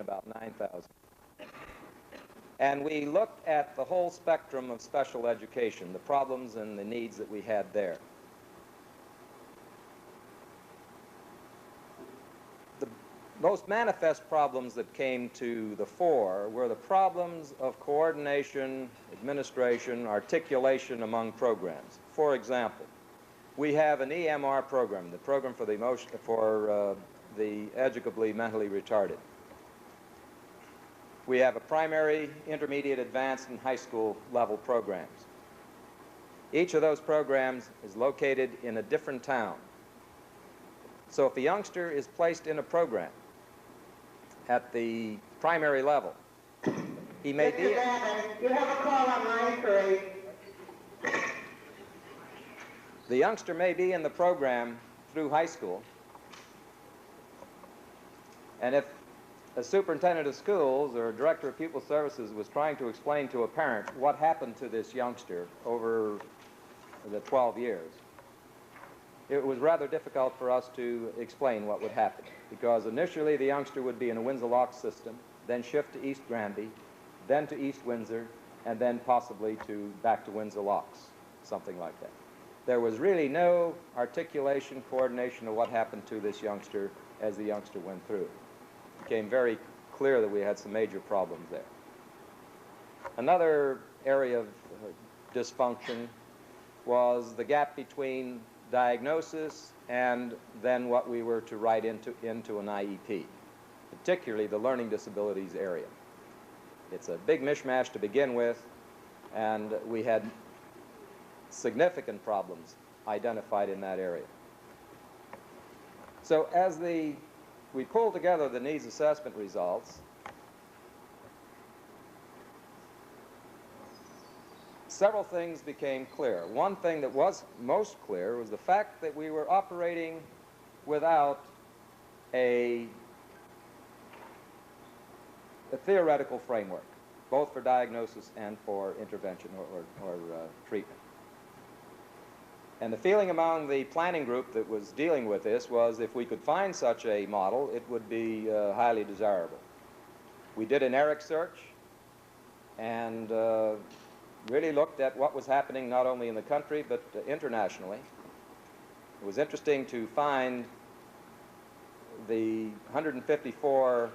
about 9,000. And we looked at the whole spectrum of special education, the problems and the needs that we had there. The most manifest problems that came to the fore were the problems of coordination, administration, articulation among programs. For example, we have an EMR program, the program for the educably mentally retarded. We have a primary, intermediate, advanced, and high school level programs. Each of those programs is located in a different town. So if a youngster is placed in a program at the primary level, he may be... Mr. Babin, you have a call on line 3. The youngster may be in the program through high school, and if a superintendent of schools or a director of pupil services was trying to explain to a parent what happened to this youngster over the 12 years, it was rather difficult for us to explain what would happen, because initially the youngster would be in a Windsor-Locks system, then shift to East Granby, then to East Windsor, and then possibly back to Windsor-Locks, something like that. There was really no articulation, coordination of what happened to this youngster as the youngster went through. It became very clear that we had some major problems there. Another area of dysfunction was the gap between diagnosis and then what we were to write into an IEP, particularly the learning disabilities area. It's a big mishmash to begin with, and we had significant problems identified in that area. So as we pulled together the needs assessment results, several things became clear. One thing that was most clear was the fact that we were operating without a theoretical framework, both for diagnosis and for intervention or treatment. And the feeling among the planning group that was dealing with this was if we could find such a model, it would be highly desirable. We did an ERIC search and really looked at what was happening not only in the country but internationally. It was interesting to find the 154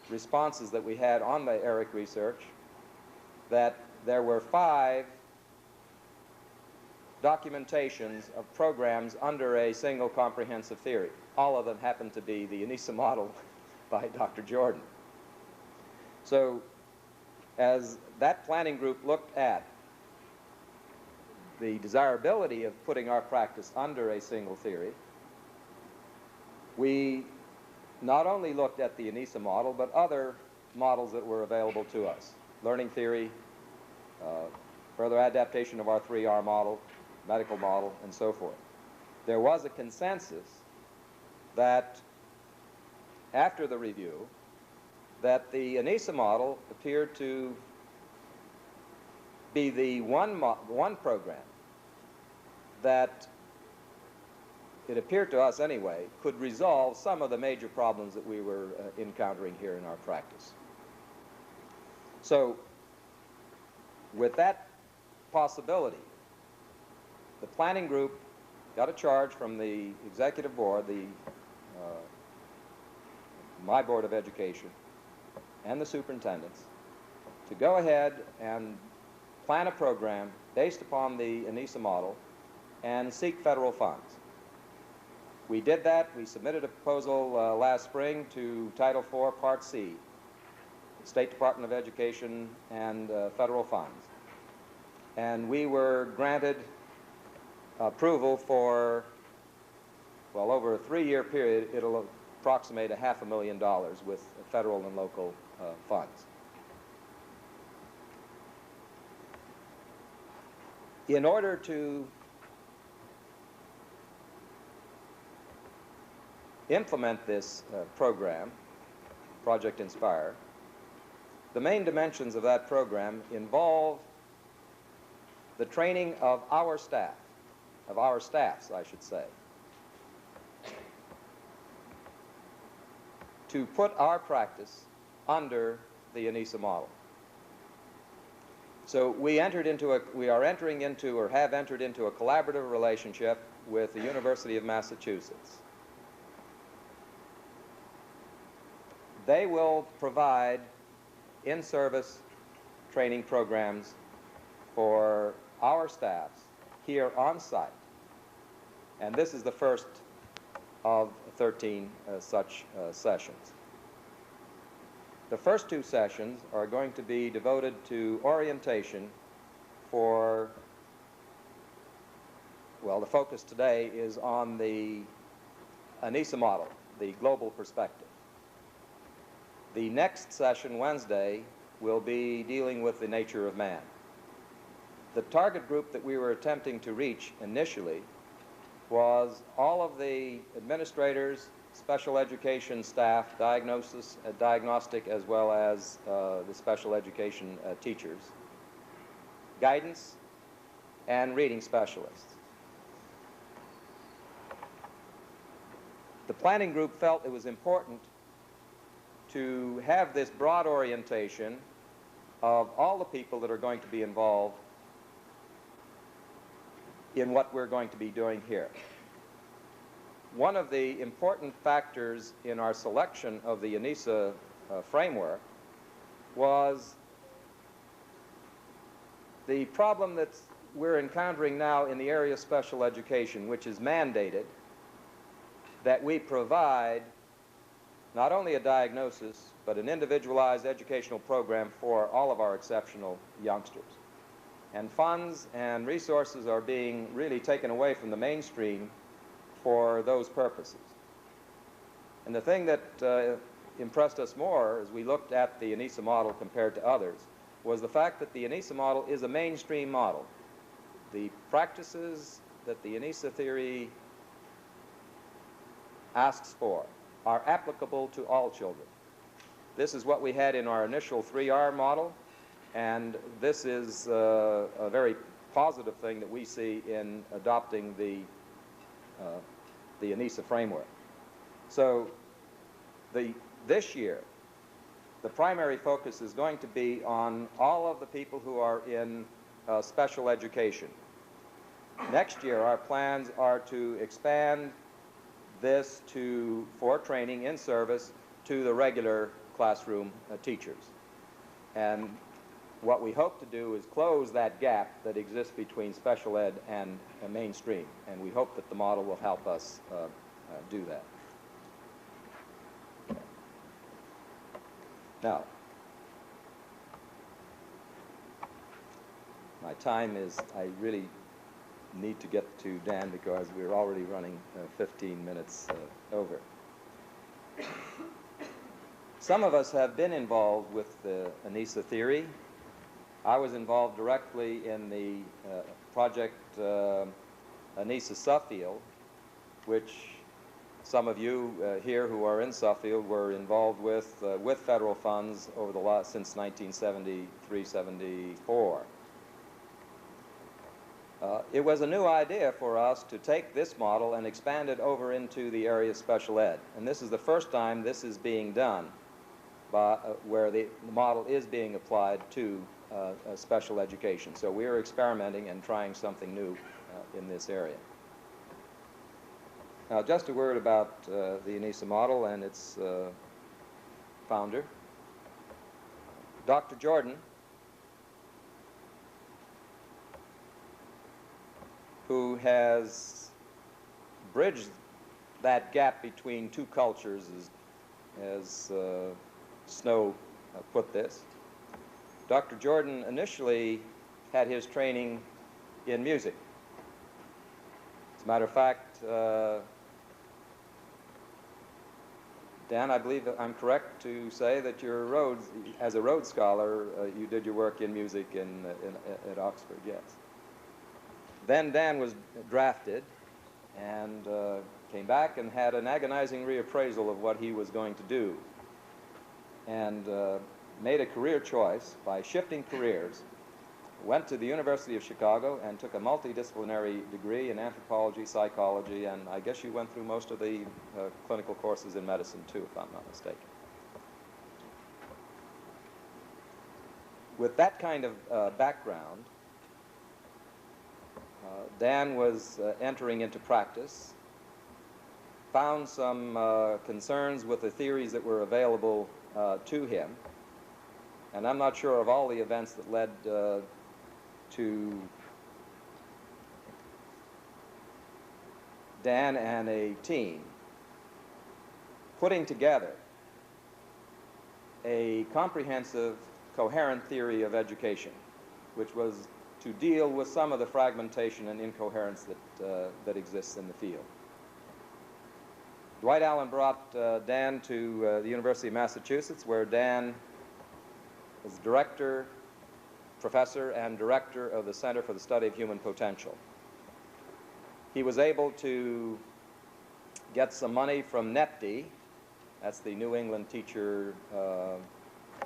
responses that we had on the ERIC research, that there were 5 documentations of programs under a single comprehensive theory. All of them happened to be the Anisa-Model by Dr. Jordan. So as that planning group looked at the desirability of putting our practice under a single theory, we not only looked at the Anisa-Model, but other models that were available to us. Learning theory, further adaptation of our 3R model, medical model, and so forth. There was a consensus that after the review that the Anisa-Model appeared to be the one program that, it appeared to us anyway, could resolve some of the major problems that we were encountering here in our practice. So with that possibility, the planning group got a charge from the executive board, my Board of Education, and the superintendents to go ahead and plan a program based upon the Anisa-Model and seek federal funds. We did that. We submitted a proposal last spring to Title IV Part C, State Department of Education and federal funds. And we were granted approval for, well, over a 3-year period. It'll approximate $500,000 with federal and local funds. In order to implement this program, Project Inspire, the main dimensions of that program involve the training of our staff, of our staffs, I should say, to put our practice under the Anisa model. So we are entering into or have entered into a collaborative relationship with the University of Massachusetts. They will provide in-service training programs for our staffs here on site. And this is the first of 13 such sessions. The first 2 sessions are going to be devoted to orientation for, well, the focus today is on the Anisa model, the global perspective. The next session, Wednesday, will be dealing with the nature of man. The target group that we were attempting to reach initially was all of the administrators, special education staff, diagnostic as well as the special education teachers, guidance, and reading specialists. The planning group felt it was important to have this broad orientation of all the people that are going to be involved in what we're going to be doing here. One of the important factors in our selection of the Anisa framework was the problem that we're encountering now in the area of special education, which is mandated that we provide not only a diagnosis, but an individualized educational program for all of our exceptional youngsters. And funds and resources are being really taken away from the mainstream for those purposes. And the thing that impressed us more as we looked at the Anisa model compared to others was the fact that the Anisa model is a mainstream model. The practices that the Anisa theory asks for are applicable to all children. This is what we had in our initial 3R model, and this is a very positive thing that we see in adopting the Anisa framework. So this year, the primary focus is going to be on all of the people who are in special education. Next year, our plans are to expand this for training in service to the regular classroom teachers. And what we hope to do is close that gap that exists between special ed and mainstream, and we hope that the model will help us do that. Now, my time is, I really need to get to Dan because we're already running 15 minutes over. Some of us have been involved with the Anisa theory. I was involved directly in the project Anisa Suffield, which some of you here who are in Suffield were involved with federal funds over since 1973-74. It was a new idea for us to take this model and expand it over into the area of special ed. And this is the first time this is being done where the model is being applied to special education. So we are experimenting and trying something new in this area. Now, just a word about the Anisa model and its founder, Dr. Jordan, who has bridged that gap between two cultures, as Snow put this. Dr. Jordan initially had his training in music. As a matter of fact, Dan, I believe that I'm correct to say that as a Rhodes Scholar, you did your work in music at Oxford, yes. Then Dan was drafted and came back and had an agonizing reappraisal of what he was going to do, and made a career choice by shifting careers, went to the University of Chicago and took a multidisciplinary degree in anthropology, psychology, and I guess you went through most of the clinical courses in medicine too, if I'm not mistaken. With that kind of background, Dan was entering into practice, found some concerns with the theories that were available to him, and I'm not sure of all the events that led to Dan and a team putting together a comprehensive, coherent theory of education, which was to deal with some of the fragmentation and incoherence that exists in the field. Dwight Allen brought Dan to the University of Massachusetts, where Dan was director, professor, and director of the Center for the Study of Human Potential. He was able to get some money from NETD. That's the New England Teacher,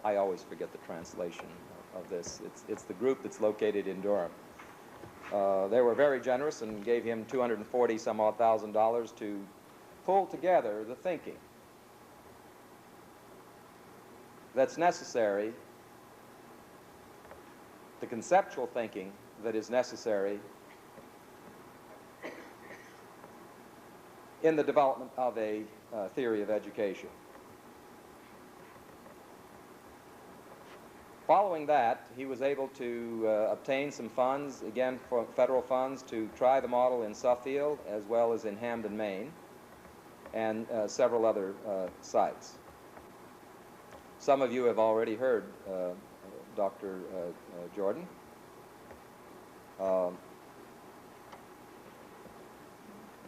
I always forget the translation of this. It's the group that's located in Durham. They were very generous and gave him $240,000 to pull together the thinking that's necessary, the conceptual thinking that is necessary in the development of a theory of education. Following that, he was able to obtain some funds, again, for federal funds, to try the model in Suffield as well as in Hamden, Maine, and several other sites. Some of you have already heard Dr. Jordan.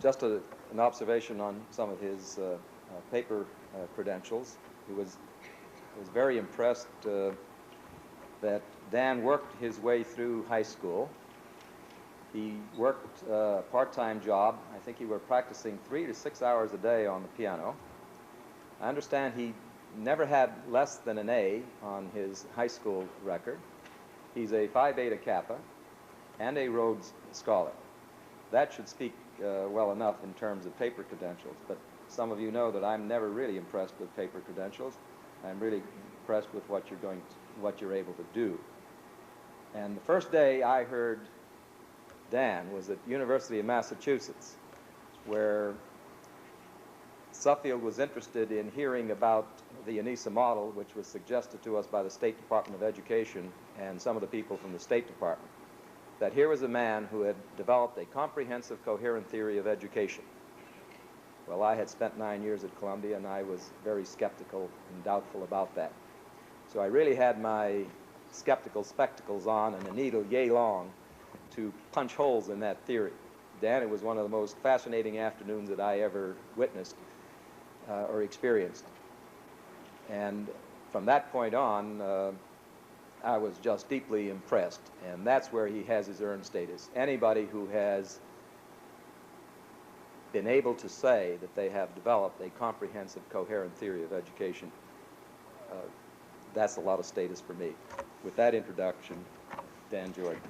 Just an observation on some of his paper credentials. He was very impressed that Dan worked his way through high school. He worked a part-time job. I think he were practicing 3 to 6 hours a day on the piano. I understand he never had less than an A on his high school record. He's a Phi Beta Kappa and a Rhodes Scholar. That should speak well enough in terms of paper credentials, but some of you know that I'm never really impressed with paper credentials. I'm really impressed with what you're able to do. And the first day I heard Dan was at the University of Massachusetts, where Suffield was interested in hearing about the Anisa-Model, which was suggested to us by the State Department of Education and some of the people from the State Department, that here was a man who had developed a comprehensive, coherent theory of education. Well, I had spent 9 years at Columbia, and I was very skeptical and doubtful about that. So I really had my skeptical spectacles on and a needle yay long to punch holes in that theory. Dan, it was one of the most fascinating afternoons that I ever witnessed or experienced. And from that point on, I was just deeply impressed, and that's where he has his earned status. Anybody who has been able to say that they have developed a comprehensive, coherent theory of education, that's a lot of status for me. With that introduction, Dan Jordan.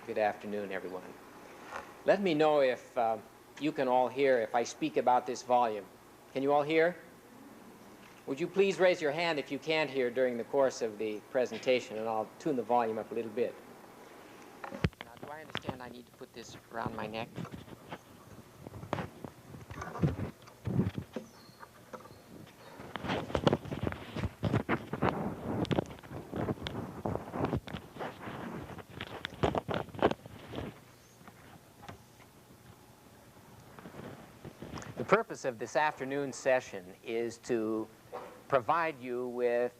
Good afternoon, everyone. Let me know if you can all hear if I speak about this volume. Can you all hear? Would you please raise your hand if you can't hear during the course of the presentation, and I'll tune the volume up a little bit. Now, do I understand I need to put this around my neck? The purpose of this afternoon session is to provide you with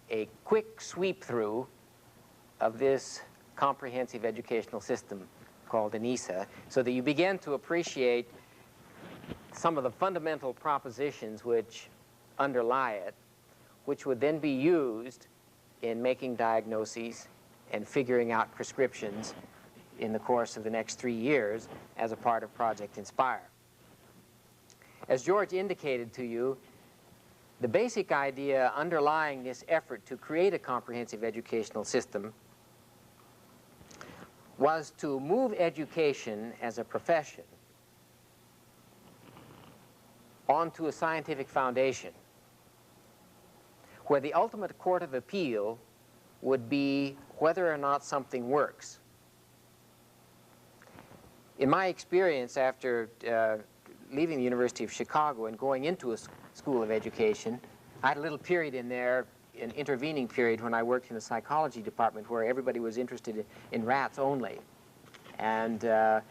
a quick sweep through of this comprehensive educational system called Anisa, so that you begin to appreciate some of the fundamental propositions which underlie it, which would then be used in making diagnoses and figuring out prescriptions in the course of the next 3 years as a part of Project Inspire. As George indicated to you, the basic idea underlying this effort to create a comprehensive educational system was to move education as a profession onto a scientific foundation, where the ultimate court of appeal would be whether or not something works. In my experience after leaving the University of Chicago and going into a school of education, I had a little period in there, an intervening period, when I worked in the psychology department where everybody was interested in rats only. And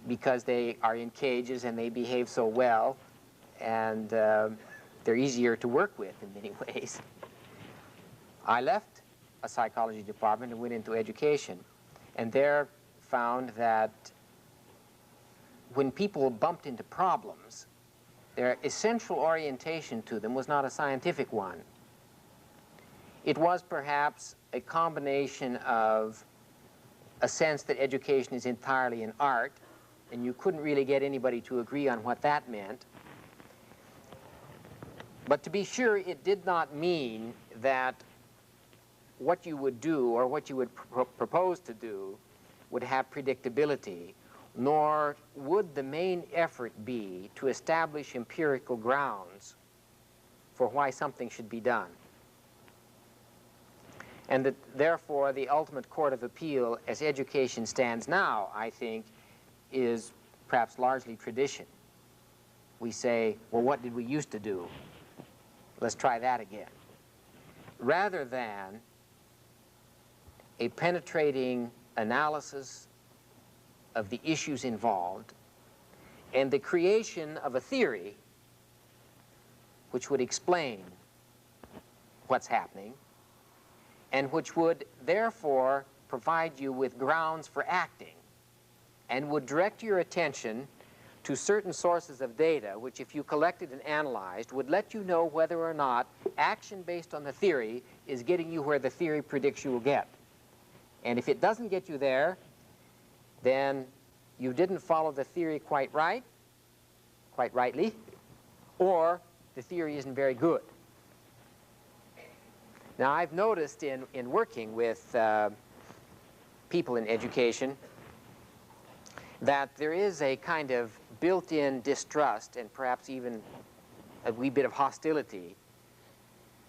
because they are in cages and they behave so well, and they're easier to work with in many ways. I left a psychology department and went into education, and there found that when people bumped into problems, their essential orientation to them was not a scientific one. It was perhaps a combination of a sense that education is entirely an art, and you couldn't really get anybody to agree on what that meant. But to be sure, it did not mean that what you would do or what you would propose to do would have predictability, nor would the main effort be to establish empirical grounds for why something should be done. And that, therefore, the ultimate court of appeal, as education stands now, I think, is perhaps largely tradition. We say, well, what did we used to do? Let's try that again. Rather than a penetrating analysis of the issues involved and the creation of a theory which would explain what's happening and which would therefore provide you with grounds for acting and would direct your attention to certain sources of data which, if you collected and analyzed, would let you know whether or not action based on the theory is getting you where the theory predicts you will get. And if it doesn't get you there, then you didn't follow the theory quite rightly, or the theory isn't very good. Now, I've noticed in working with people in education that there is a kind of built-in distrust and perhaps even a wee bit of hostility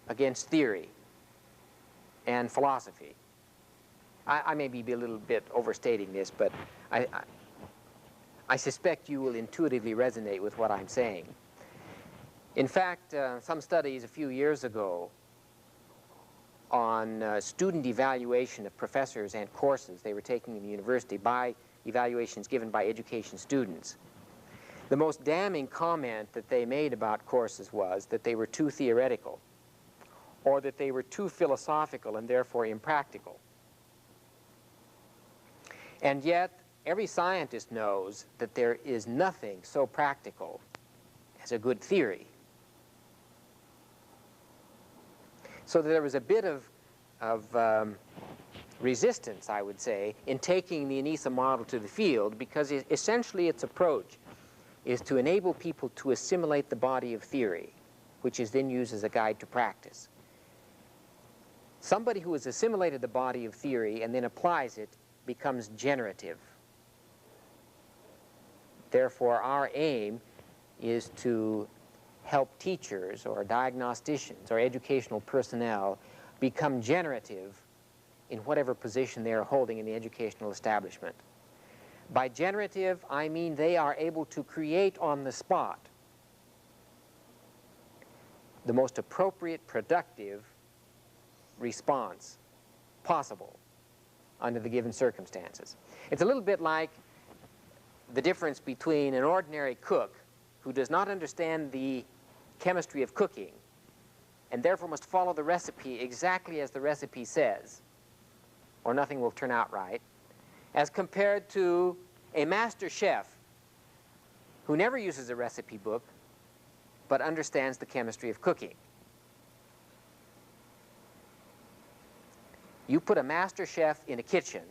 against theory and philosophy. I may be a little bit overstating this, but I suspect you will intuitively resonate with what I'm saying. In fact, some studies a few years ago on student evaluation of professors and courses they were taking in the university by evaluations given by education students. The most damning comment that they made about courses was that they were too theoretical, or that they were too philosophical and therefore impractical. And yet, every scientist knows that there is nothing so practical as a good theory. So there was a bit of resistance, I would say, in taking the Anisa-Model to the field, because essentially its approach is to enable people to assimilate the body of theory, which is then used as a guide to practice. Somebody who has assimilated the body of theory and then applies it becomes generative. Therefore, our aim is to help teachers or diagnosticians or educational personnel become generative in whatever position they are holding in the educational establishment. By generative, I mean they are able to create on the spot the most appropriate, productive response possible under the given circumstances. It's a little bit like the difference between an ordinary cook who does not understand the chemistry of cooking and therefore must follow the recipe exactly as the recipe says, or nothing will turn out right, as compared to a master chef who never uses a recipe book but understands the chemistry of cooking. You put a master chef in a kitchen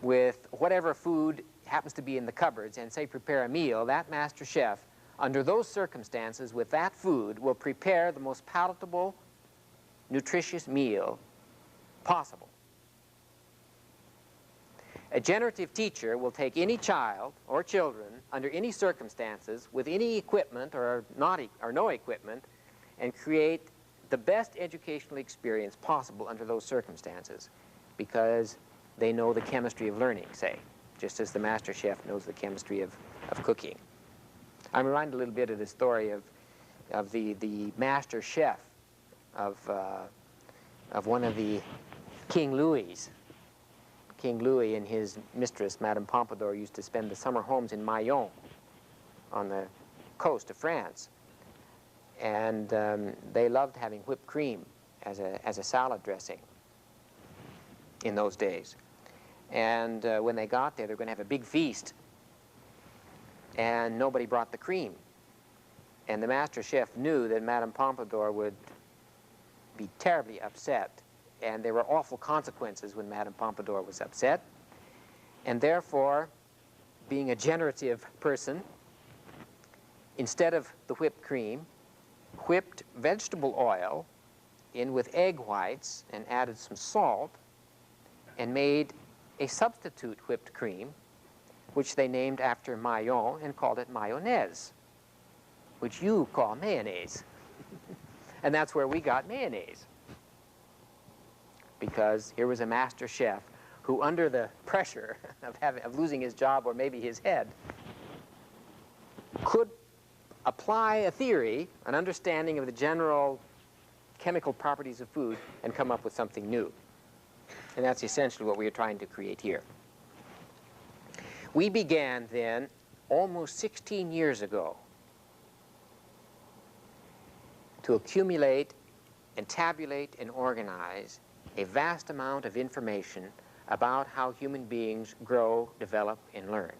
with whatever food happens to be in the cupboards and say prepare a meal, that master chef, under those circumstances with that food, will prepare the most palatable, nutritious meal possible. A generative teacher will take any child or children under any circumstances with any equipment or no equipment and create the best educational experience possible under those circumstances, because they know the chemistry of learning, say, just as the master chef knows the chemistry of cooking. I'm reminded a little bit of the story of the master chef of one of the King Louis. King Louis and his mistress, Madame Pompadour, used to spend the summer homes in Mayenne on the coast of France. And they loved having whipped cream as a salad dressing in those days. And when they got there, they were going to have a big feast. And nobody brought the cream. And the master chef knew that Madame Pompadour would be terribly upset. And there were awful consequences when Madame Pompadour was upset. And therefore, being a generative person, instead of the whipped cream, whipped vegetable oil in with egg whites and added some salt and made a substitute whipped cream, which they named after Mayenne and called it mayonnaise, which you call mayonnaise. And that's where we got mayonnaise. Because here was a master chef who, under the pressure of losing his job or maybe his head, could apply a theory, an understanding of the general chemical properties of food, and come up with something new. And that's essentially what we are trying to create here. We began then almost 16 years ago to accumulate and tabulate and organize a vast amount of information about how human beings grow, develop, and learn.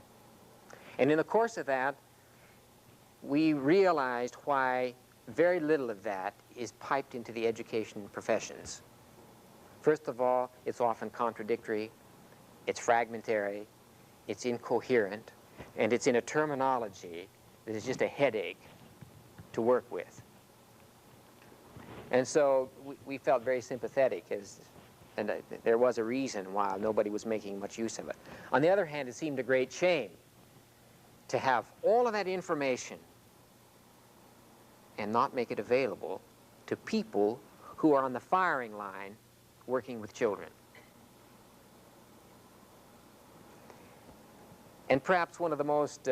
And in the course of that, we realized why very little of that is piped into the education professions. First of all, it's often contradictory, it's fragmentary, it's incoherent, and it's in a terminology that is just a headache to work with. And so we felt very sympathetic, and there was a reason why nobody was making much use of it. On the other hand, it seemed a great shame to have all of that information and not make it available to people who are on the firing line working with children. And perhaps one of the most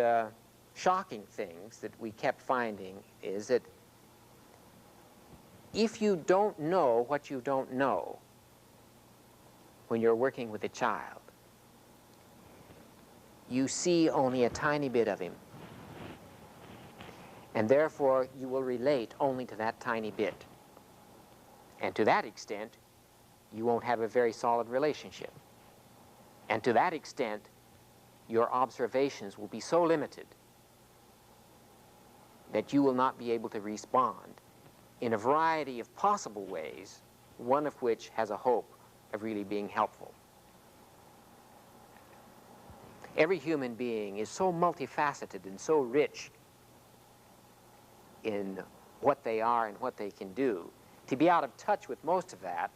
shocking things that we kept finding is that if you don't know what you don't know when you're working with a child, you see only a tiny bit of him. And therefore, you will relate only to that tiny bit. And to that extent, you won't have a very solid relationship. And to that extent, your observations will be so limited that you will not be able to respond in a variety of possible ways, one of which has a hope of really being helpful. Every human being is so multifaceted and so rich in what they are and what they can do. To be out of touch with most of that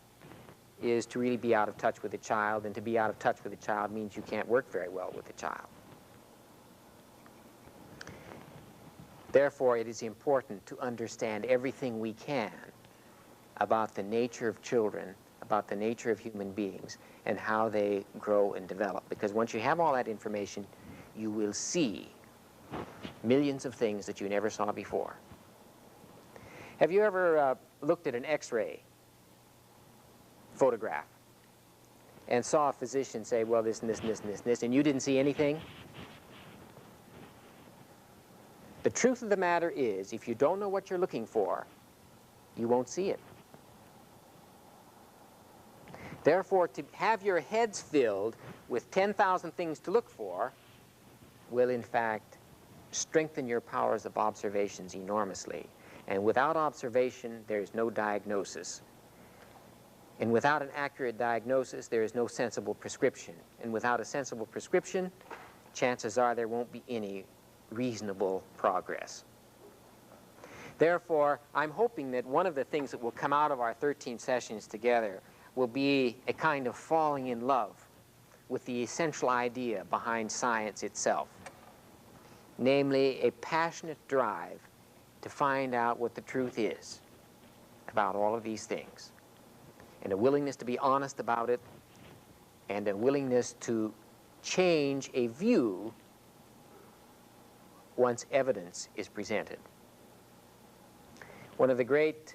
is to really be out of touch with a child, and to be out of touch with a child means you can't work very well with a child. Therefore, it is important to understand everything we can about the nature of children, about the nature of human beings, and how they grow and develop. Because once you have all that information, you will see millions of things that you never saw before. Have you ever looked at an X-ray photograph and saw a physician say, well, this and this and this and this and this, and you didn't see anything? The truth of the matter is, if you don't know what you're looking for, you won't see it. Therefore, to have your heads filled with 10,000 things to look for will, in fact, strengthen your powers of observations enormously. And without observation, there is no diagnosis. And without an accurate diagnosis, there is no sensible prescription. And without a sensible prescription, chances are there won't be any reasonable progress. Therefore, I'm hoping that one of the things that will come out of our 13 sessions together will be a kind of falling in love with the essential idea behind science itself, namely a passionate drive to find out what the truth is about all of these things, and a willingness to be honest about it, and a willingness to change a view once evidence is presented. One of the great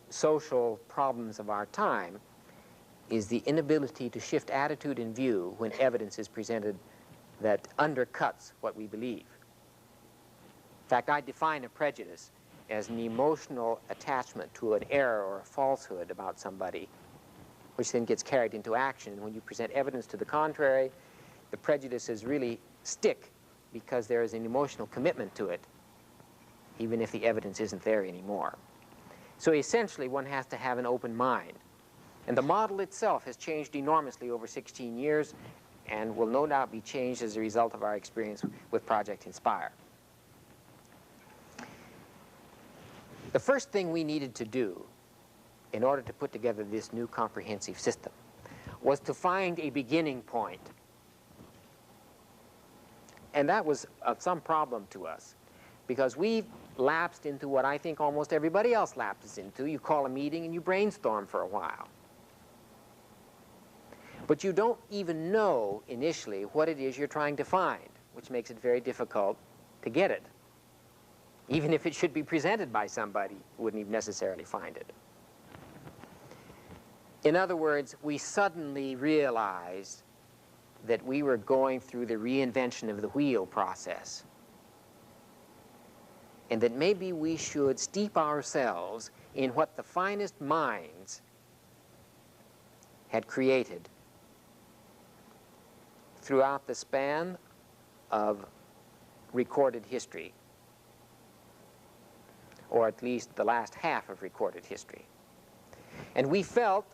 social problems of our time is the inability to shift attitude and view when evidence is presented that undercuts what we believe. In fact, I define a prejudice as an emotional attachment to an error or a falsehood about somebody, which then gets carried into action. When you present evidence to the contrary, the prejudices really stick because there is an emotional commitment to it, even if the evidence isn't there anymore. So essentially, one has to have an open mind. And the model itself has changed enormously over 16 years and will no doubt be changed as a result of our experience with Project Inspire. The first thing we needed to do in order to put together this new comprehensive system was to find a beginning point. And that was of some problem to us, because we lapsed into what I think almost everybody else lapses into. You call a meeting and you brainstorm for a while. But you don't even know initially what it is you're trying to find, which makes it very difficult to get it. Even if it should be presented by somebody, who wouldn't even necessarily find it. In other words, we suddenly realized that we were going through the reinvention of the wheel process, and that maybe we should steep ourselves in what the finest minds had created throughout the span of recorded history, or at least the last half of recorded history. And we felt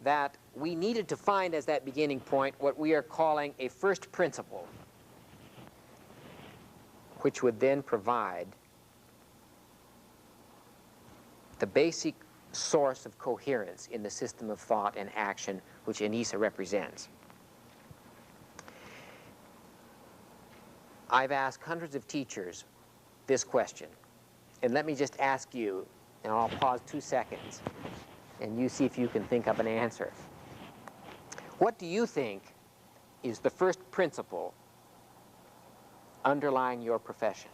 that we needed to find as that beginning point what we are calling a first principle, which would then provide the basic source of coherence in the system of thought and action which Anisa represents. I've asked hundreds of teachers this question, and let me just ask you, and I'll pause 2 seconds, and you see if you can think of an answer. What do you think is the first principle underlying your profession?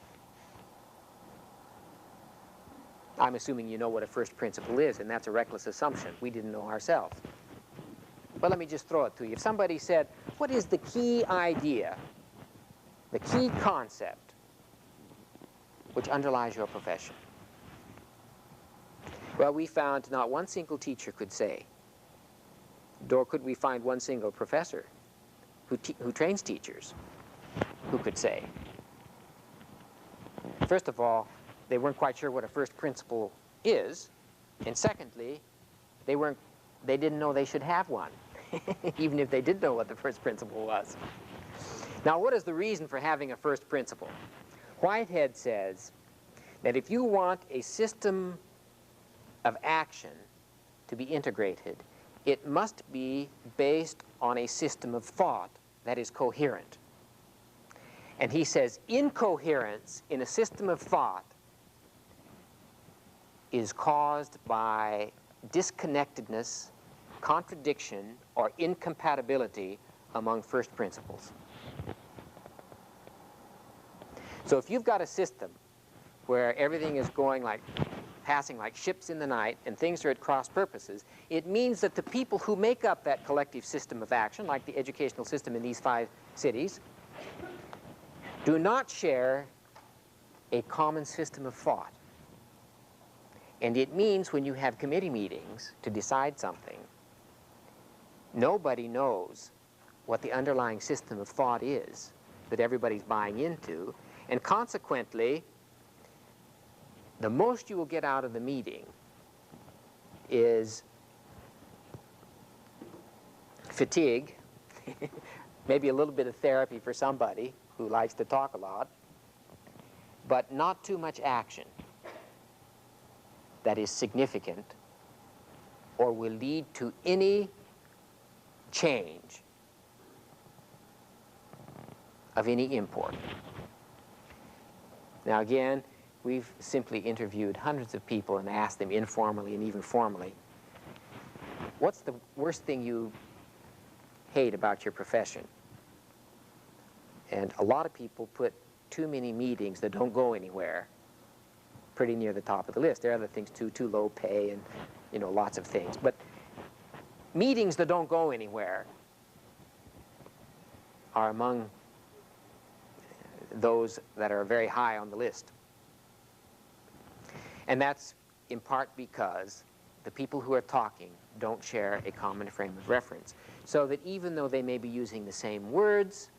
I'm assuming you know what a first principle is, and that's a reckless assumption. We didn't know ourselves. But let me just throw it to you. If somebody said, what is the key idea, the key concept which underlies your profession? Well, we found not one single teacher could say, nor could we find one single professor who trains teachers who could say. First of all, they weren't quite sure what a first principle is, and secondly, they didn't know they should have one, even if they did know what the first principle was. Now, what is the reason for having a first principle? Whitehead says that if you want a system of action to be integrated, it must be based on a system of thought that is coherent. And he says incoherence in a system of thought is caused by disconnectedness, contradiction, or incompatibility among first principles. So if you've got a system where everything is going like, passing like ships in the night and things are at cross purposes, it means that the people who make up that collective system of action, like the educational system in these 5 cities, do not share a common system of thought. And it means when you have committee meetings to decide something, nobody knows what the underlying system of thought is that everybody's buying into, and consequently, the most you will get out of the meeting is fatigue, maybe a little bit of therapy for somebody who likes to talk a lot, but not too much action that is significant or will lead to any change of any import. Now again, we've simply interviewed hundreds of people and asked them informally and even formally, what's the worst thing you hate about your profession? And a lot of people put too many meetings that don't go anywhere pretty near the top of the list. There are other things too low pay and, you know, lots of things. But meetings that don't go anywhere are among those that are very high on the list. And that's in part because the people who are talking don't share a common frame of reference. So that even though they may be using the same words,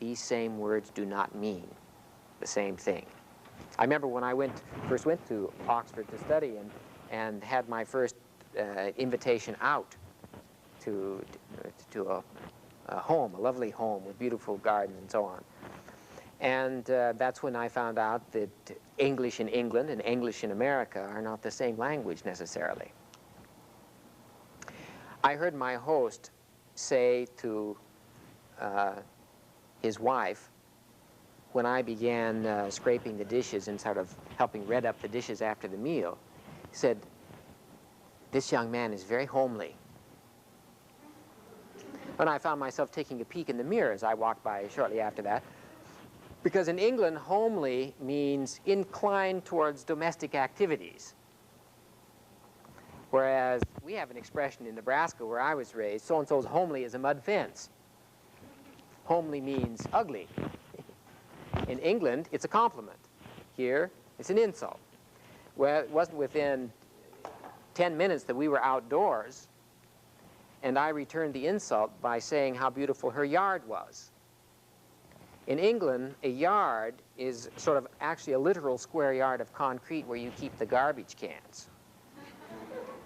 these same words do not mean the same thing. I remember when I first went to Oxford to study and had my first invitation out to a home, a lovely home with beautiful gardens and so on. And that's when I found out that English in England and English in America are not the same language necessarily. I heard my host say to his wife, when I began scraping the dishes and sort of helping red up the dishes after the meal, he said, "This young man is very homely." And I found myself taking a peek in the mirror as I walked by shortly after that, because in England, homely means inclined towards domestic activities. Whereas we have an expression in Nebraska where I was raised, so-and-so's homely as a mud fence. Homely means ugly. In England, it's a compliment. Here, it's an insult. Well, it wasn't within 10 minutes that we were outdoors, and I returned the insult by saying how beautiful her yard was. In England, a yard is sort of actually a literal square yard of concrete where you keep the garbage cans.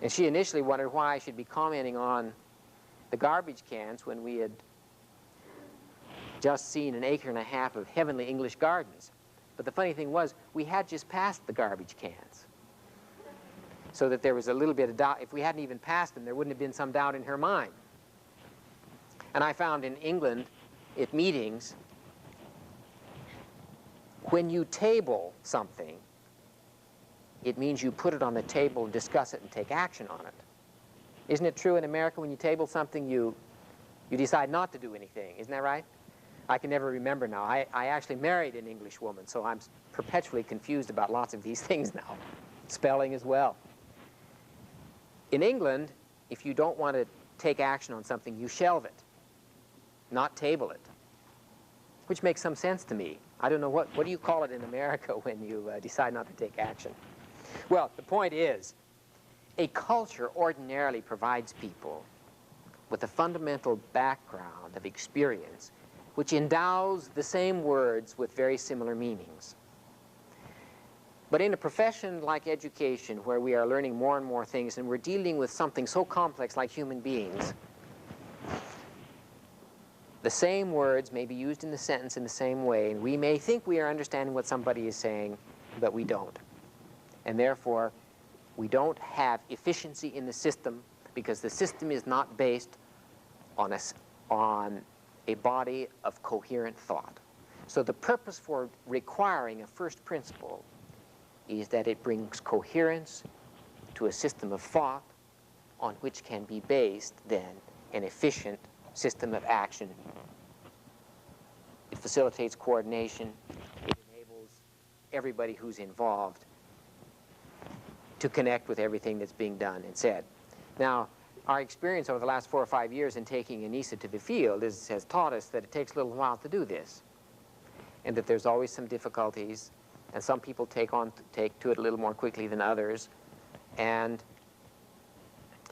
And she initially wondered why I should be commenting on the garbage cans when we had just seen an acre and a half of heavenly English gardens. But the funny thing was, we had just passed the garbage cans. So that there was a little bit of doubt. If we hadn't even passed them, there wouldn't have been some doubt in her mind. And I found in England, at meetings, when you table something, it means you put it on the table, discuss it, and take action on it. Isn't it true in America when you table something, you decide not to do anything? Isn't that right? I can never remember now. I actually married an English woman, so I'm perpetually confused about lots of these things now. Spelling as well. In England, if you don't want to take action on something, you shelve it, not table it, which makes some sense to me. I don't know, what do you call it in America when you decide not to take action? Well, the point is, a culture ordinarily provides people with a fundamental background of experience which endows the same words with very similar meanings. But in a profession like education, where we are learning more and more things and we're dealing with something so complex like human beings, the same words may be used in the sentence in the same way, and we may think we are understanding what somebody is saying, but we don't. And therefore, we don't have efficiency in the system because the system is not based on a body of coherent thought. So the purpose for requiring a first principle is that it brings coherence to a system of thought on which can be based, then, an efficient system of action. It facilitates coordination. It enables everybody who's involved to connect with everything that's being done and said. Now, our experience over the last 4 or 5 years in taking Anisa to the field has taught us that it takes a little while to do this, and that there's always some difficulties, and some people take to it a little more quickly than others, and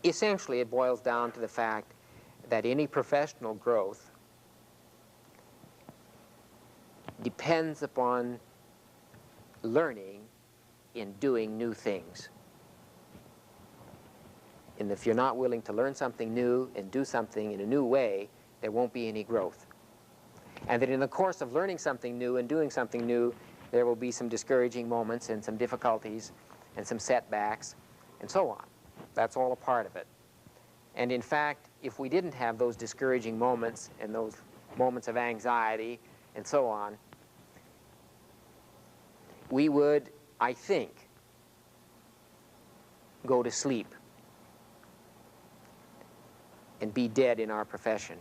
essentially it boils down to the fact that any professional growth depends upon learning in doing new things. And if you're not willing to learn something new and do something in a new way, there won't be any growth. And that in the course of learning something new and doing something new, there will be some discouraging moments and some difficulties and some setbacks and so on. That's all a part of it. And in fact, if we didn't have those discouraging moments and those moments of anxiety, and so on, we would, I think, go to sleep and be dead in our profession.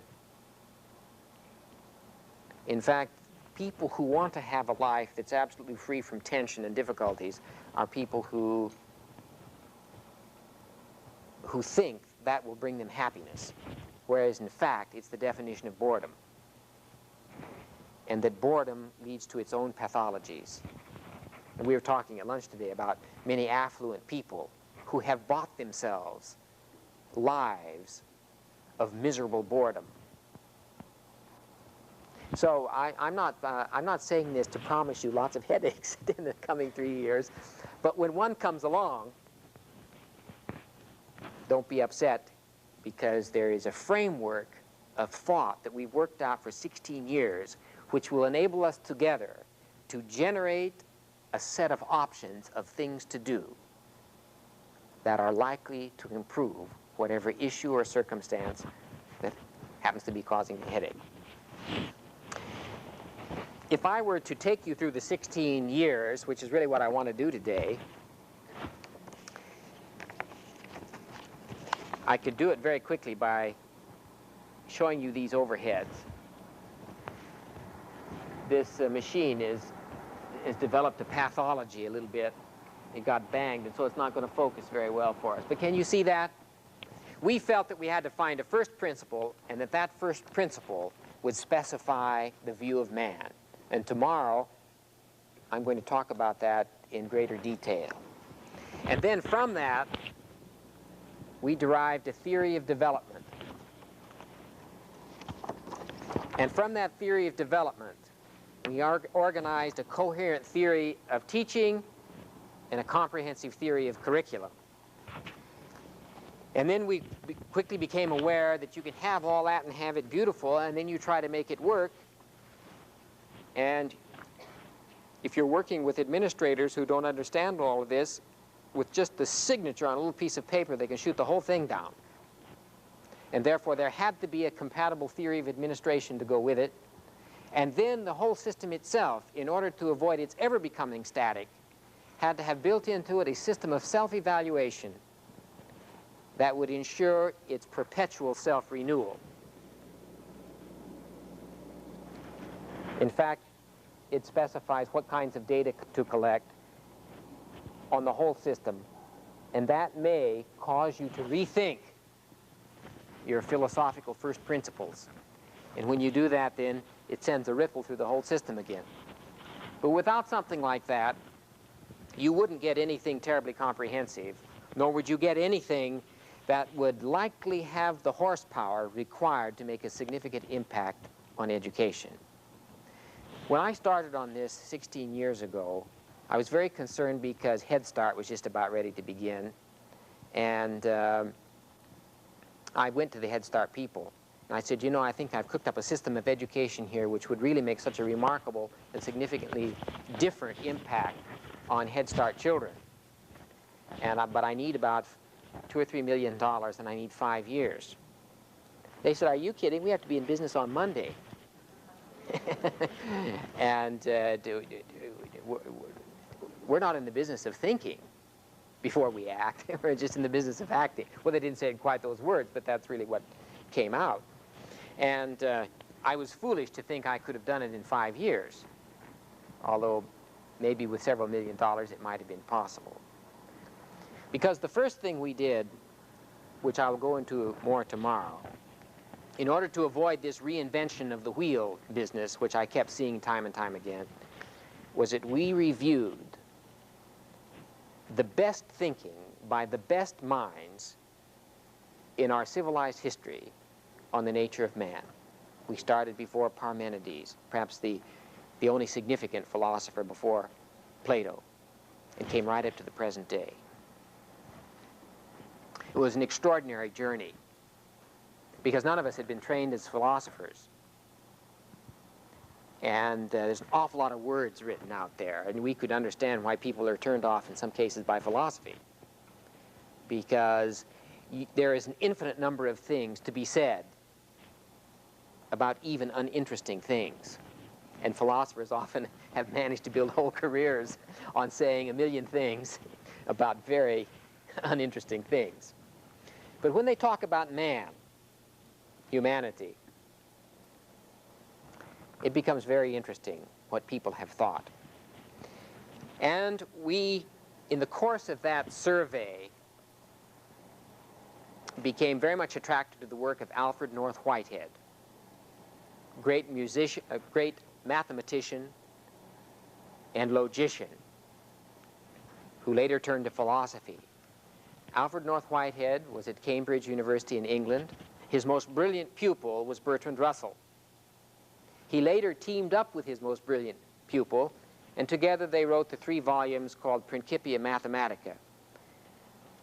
In fact, people who want to have a life that's absolutely free from tension and difficulties are people who think that will bring them happiness, whereas in fact it's the definition of boredom, and that boredom leads to its own pathologies. And we were talking at lunch today about many affluent people who have bought themselves lives of miserable boredom. So I'm not saying this to promise you lots of headaches in the coming 3 years, but when one comes along, don't be upset, because there is a framework of thought that we've worked out for 16 years which will enable us together to generate a set of options of things to do that are likely to improve whatever issue or circumstance that happens to be causing the headache. If I were to take you through the 16 years, which is really what I want to do today, I could do it very quickly by showing you these overheads. This machine has developed a pathology a little bit. It got banged, and so it's not going to focus very well for us. But can you see that? We felt that we had to find a first principle, and that first principle would specify the view of man. And tomorrow, I'm going to talk about that in greater detail. And then from that, we derived a theory of development. And from that theory of development, we organized a coherent theory of teaching and a comprehensive theory of curriculum. And then we quickly became aware that you can have all that and have it beautiful, and then you try to make it work. And if you're working with administrators who don't understand all of this, with just the signature on a little piece of paper, they can shoot the whole thing down. And therefore, there had to be a compatible theory of administration to go with it. And then the whole system itself, in order to avoid its ever becoming static, had to have built into it a system of self-evaluation that would ensure its perpetual self-renewal. In fact, it specifies what kinds of data to collect on the whole system, and that may cause you to rethink your philosophical first principles. And when you do that, then it sends a ripple through the whole system again. But without something like that, you wouldn't get anything terribly comprehensive, nor would you get anything that would likely have the horsepower required to make a significant impact on education. When I started on this 16 years ago, I was very concerned because Head Start was just about ready to begin. And I went to the Head Start people, and I said, you know, I think I've cooked up a system of education here which would really make such a remarkable and significantly different impact on Head Start children. But I need about $2 or $3 million, and I need 5 years. They said, are you kidding? We have to be in business on Monday. And we're not in the business of thinking before we act. We're just in the business of acting. Well, they didn't say it in quite those words, but that's really what came out. And I was foolish to think I could have done it in 5 years, although maybe with several $1 million it might have been possible. Because the first thing we did, which I will go into more tomorrow, in order to avoid this reinvention of the wheel business, which I kept seeing time and time again, was that we reviewed the best thinking by the best minds in our civilized history on the nature of man. We started before Parmenides, perhaps the only significant philosopher before Plato, and came right up to the present day. It was an extraordinary journey, because none of us had been trained as philosophers. And there's an awful lot of words written out there, and we could understand why people are turned off in some cases by philosophy, because there is an infinite number of things to be said about even uninteresting things. And philosophers often have managed to build whole careers on saying a million things about very uninteresting things. But when they talk about man, humanity, it becomes very interesting what people have thought. And we, in the course of that survey, became very much attracted to the work of Alfred North Whitehead, great musician, a great mathematician and logician, who later turned to philosophy. Alfred North Whitehead was at Cambridge University in England. His most brilliant pupil was Bertrand Russell. He later teamed up with his most brilliant pupil, and together they wrote the 3 volumes called Principia Mathematica,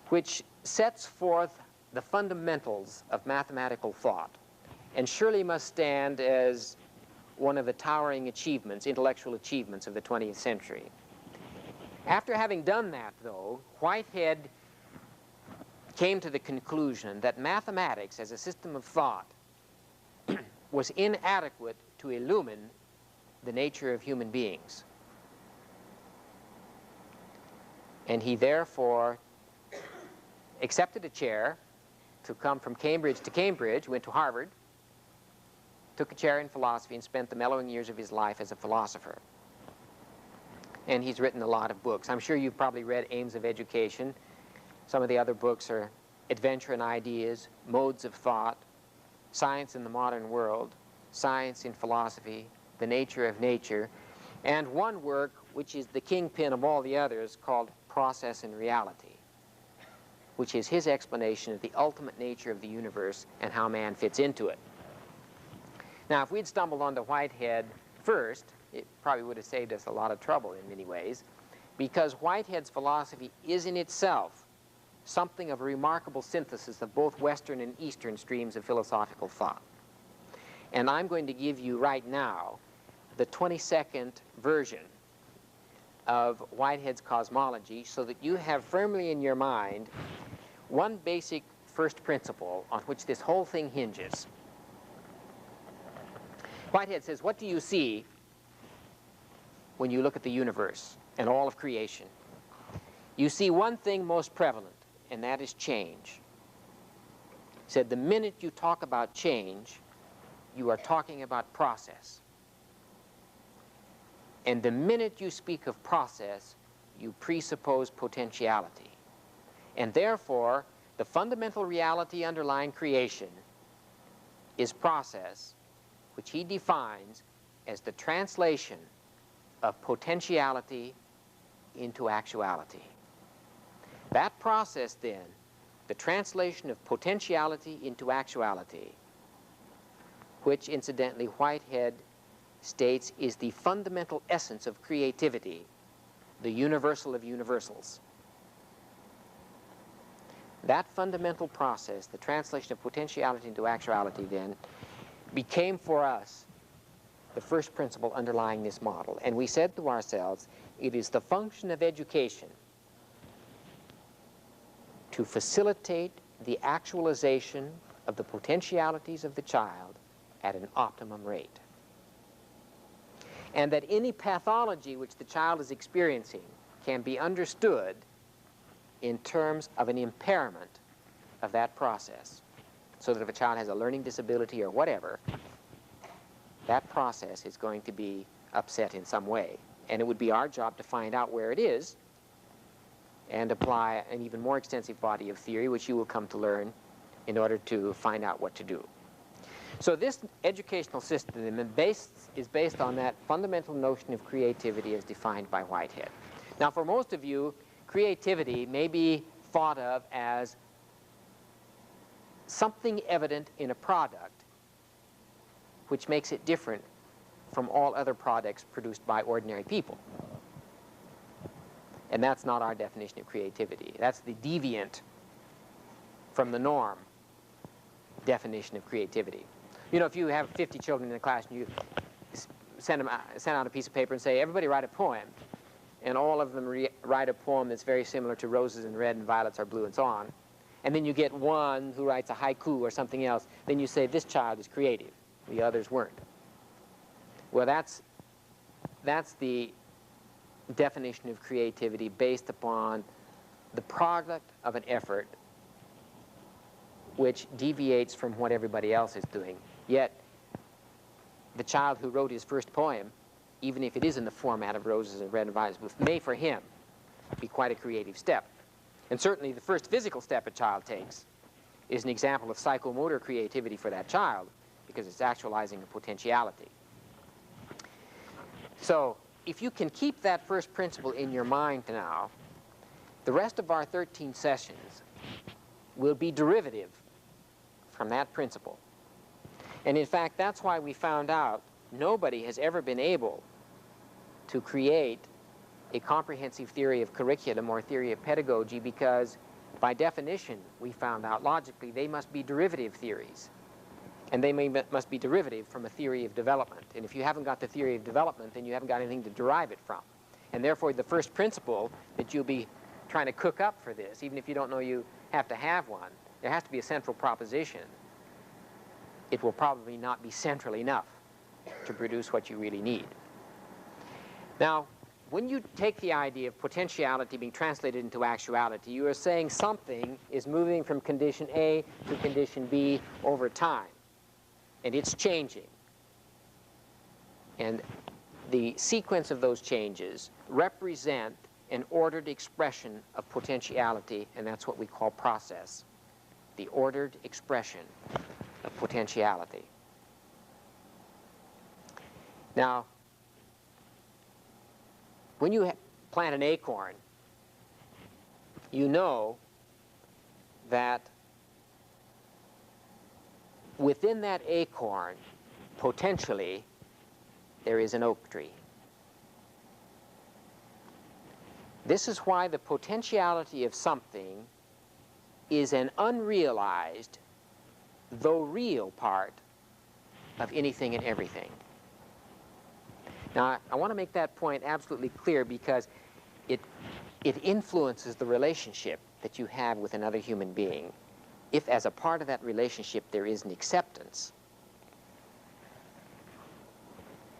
which sets forth the fundamentals of mathematical thought, and surely must stand as one of the towering achievements, intellectual achievements of the 20th century. After having done that, though, Whitehead came to the conclusion that mathematics as a system of thought was inadequate to illumine the nature of human beings. And he therefore accepted a chair to come from Cambridge to Cambridge, went to Harvard, took a chair in philosophy, and spent the mellowing years of his life as a philosopher. And he's written a lot of books. I'm sure you've probably read Aims of Education. Some of the other books are Adventure and Ideas, Modes of Thought, Science in the Modern World, Science in Philosophy, The Nature of Nature, and one work which is the kingpin of all the others called Process and Reality, which is his explanation of the ultimate nature of the universe and how man fits into it. Now, if we'd stumbled onto Whitehead first, it probably would have saved us a lot of trouble in many ways, because Whitehead's philosophy is in itself something of a remarkable synthesis of both Western and Eastern streams of philosophical thought. And I'm going to give you right now the 22nd version of Whitehead's cosmology so that you have firmly in your mind one basic first principle on which this whole thing hinges. Whitehead says, what do you see when you look at the universe and all of creation? You see one thing most prevalent, and that is change. He said, the minute you talk about change, you are talking about process. And the minute you speak of process, you presuppose potentiality. And therefore, the fundamental reality underlying creation is process, which he defines as the translation of potentiality into actuality. That process, then, the translation of potentiality into actuality, which, incidentally, Whitehead states is the fundamental essence of creativity, the universal of universals. That fundamental process, the translation of potentiality into actuality, then, became for us the first principle underlying this model. And we said to ourselves, it is the function of education to facilitate the actualization of the potentialities of the child at an optimum rate. And that any pathology which the child is experiencing can be understood in terms of an impairment of that process. So that if a child has a learning disability or whatever, that process is going to be upset in some way. And it would be our job to find out where it is and apply an even more extensive body of theory, which you will come to learn, in order to find out what to do. So this educational system is based on that fundamental notion of creativity as defined by Whitehead. Now, for most of you, creativity may be thought of as something evident in a product which makes it different from all other products produced by ordinary people. And that's not our definition of creativity. That's the deviant from the norm definition of creativity. You know, if you have 50 children in a class and you send out a piece of paper and say, everybody write a poem, and all of them write a poem that's very similar to roses are red and violets are blue and so on, and then you get one who writes a haiku or something else, then you say, this child is creative. the others weren't. Well, that's the definition of creativity based upon the product of an effort which deviates from what everybody else is doing. Yet, the child who wrote his first poem, even if it is in the format of roses and red vines, may for him be quite a creative step. And certainly the first physical step a child takes is an example of psychomotor creativity for that child, because it's actualizing a potentiality. So if you can keep that first principle in your mind now, the rest of our 13 sessions will be derivative from that principle. And in fact, that's why we found out nobody has ever been able to create a comprehensive theory of curriculum or theory of pedagogy, because by definition, we found out logically they must be derivative theories. And they must be derivative from a theory of development. And if you haven't got the theory of development, then you haven't got anything to derive it from. And therefore, the first principle that you'll be trying to cook up for this, even if you don't know you have to have one, there has to be a central proposition. It will probably not be central enough to produce what you really need. Now, when you take the idea of potentiality being translated into actuality, you are saying something is moving from condition A to condition B over time. And it's changing. And the sequence of those changes represent an ordered expression of potentiality, and that's what we call process. The ordered expression of potentiality. Now, when you plant an acorn, you know that within that acorn, potentially, there is an oak tree. This is why the potentiality of something is an unrealized, though real, part of anything and everything. Now, I want to make that point absolutely clear, because it influences the relationship that you have with another human being, if as a part of that relationship there is an acceptance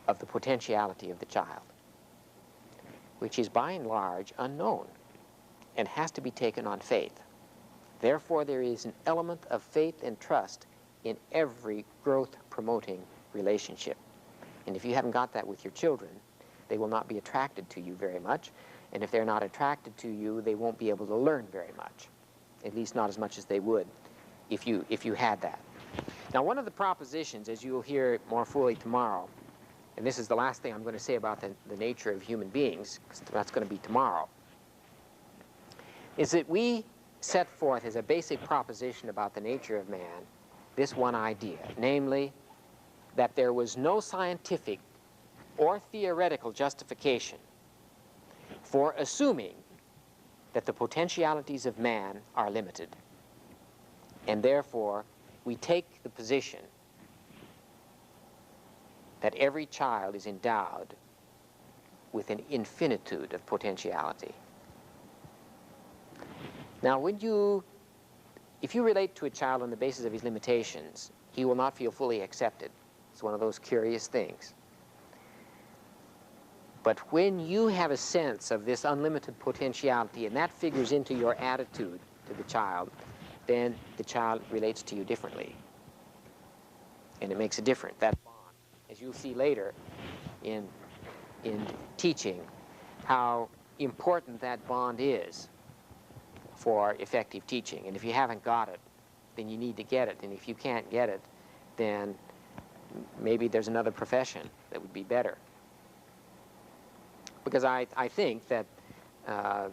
of the potentiality of the child, which is by and large unknown and has to be taken on faith. Therefore, there is an element of faith and trust in every growth-promoting relationship. And if you haven't got that with your children, they will not be attracted to you very much. And if they're not attracted to you, they won't be able to learn very much, at least not as much as they would if you had that. Now, one of the propositions, as you'll hear more fully tomorrow, and this is the last thing I'm going to say about the nature of human beings, because that's going to be tomorrow, is that we set forth as a basic proposition about the nature of man this one idea, namely that there was no scientific or theoretical justification for assuming that the potentialities of man are limited. And therefore, we take the position that every child is endowed with an infinitude of potentiality. Now, if you relate to a child on the basis of his limitations, he will not feel fully accepted. It's one of those curious things. But when you have a sense of this unlimited potentiality, and that figures into your attitude to the child, then the child relates to you differently. And it makes a difference, that bond. As you'll see later in teaching, how important that bond is for effective teaching. And if you haven't got it, then you need to get it. And if you can't get it, then maybe there's another profession that would be better. Because I think that, though,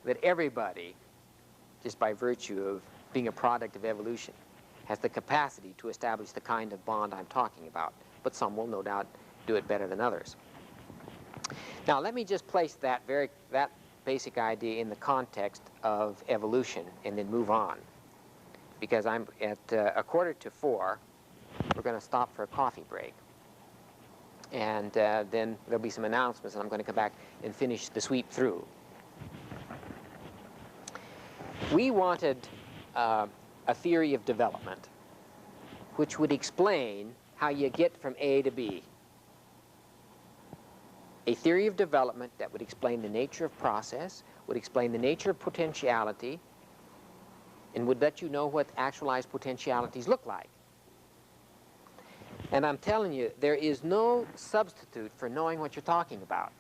that everybody, just by virtue of being a product of evolution, has the capacity to establish the kind of bond I'm talking about. But some will no doubt do it better than others. Now, let me just place that basic idea in the context of evolution and then move on. Because I'm at 3:45, we're going to stop for a coffee break. And then there'll be some announcements, and I'm going to come back and finish the sweep through. We wanted a theory of development which would explain how you get from A to B. A theory of development that would explain the nature of process, would explain the nature of potentiality, and would let you know what actualized potentialities look like. And I'm telling you, there is no substitute for knowing what you're talking about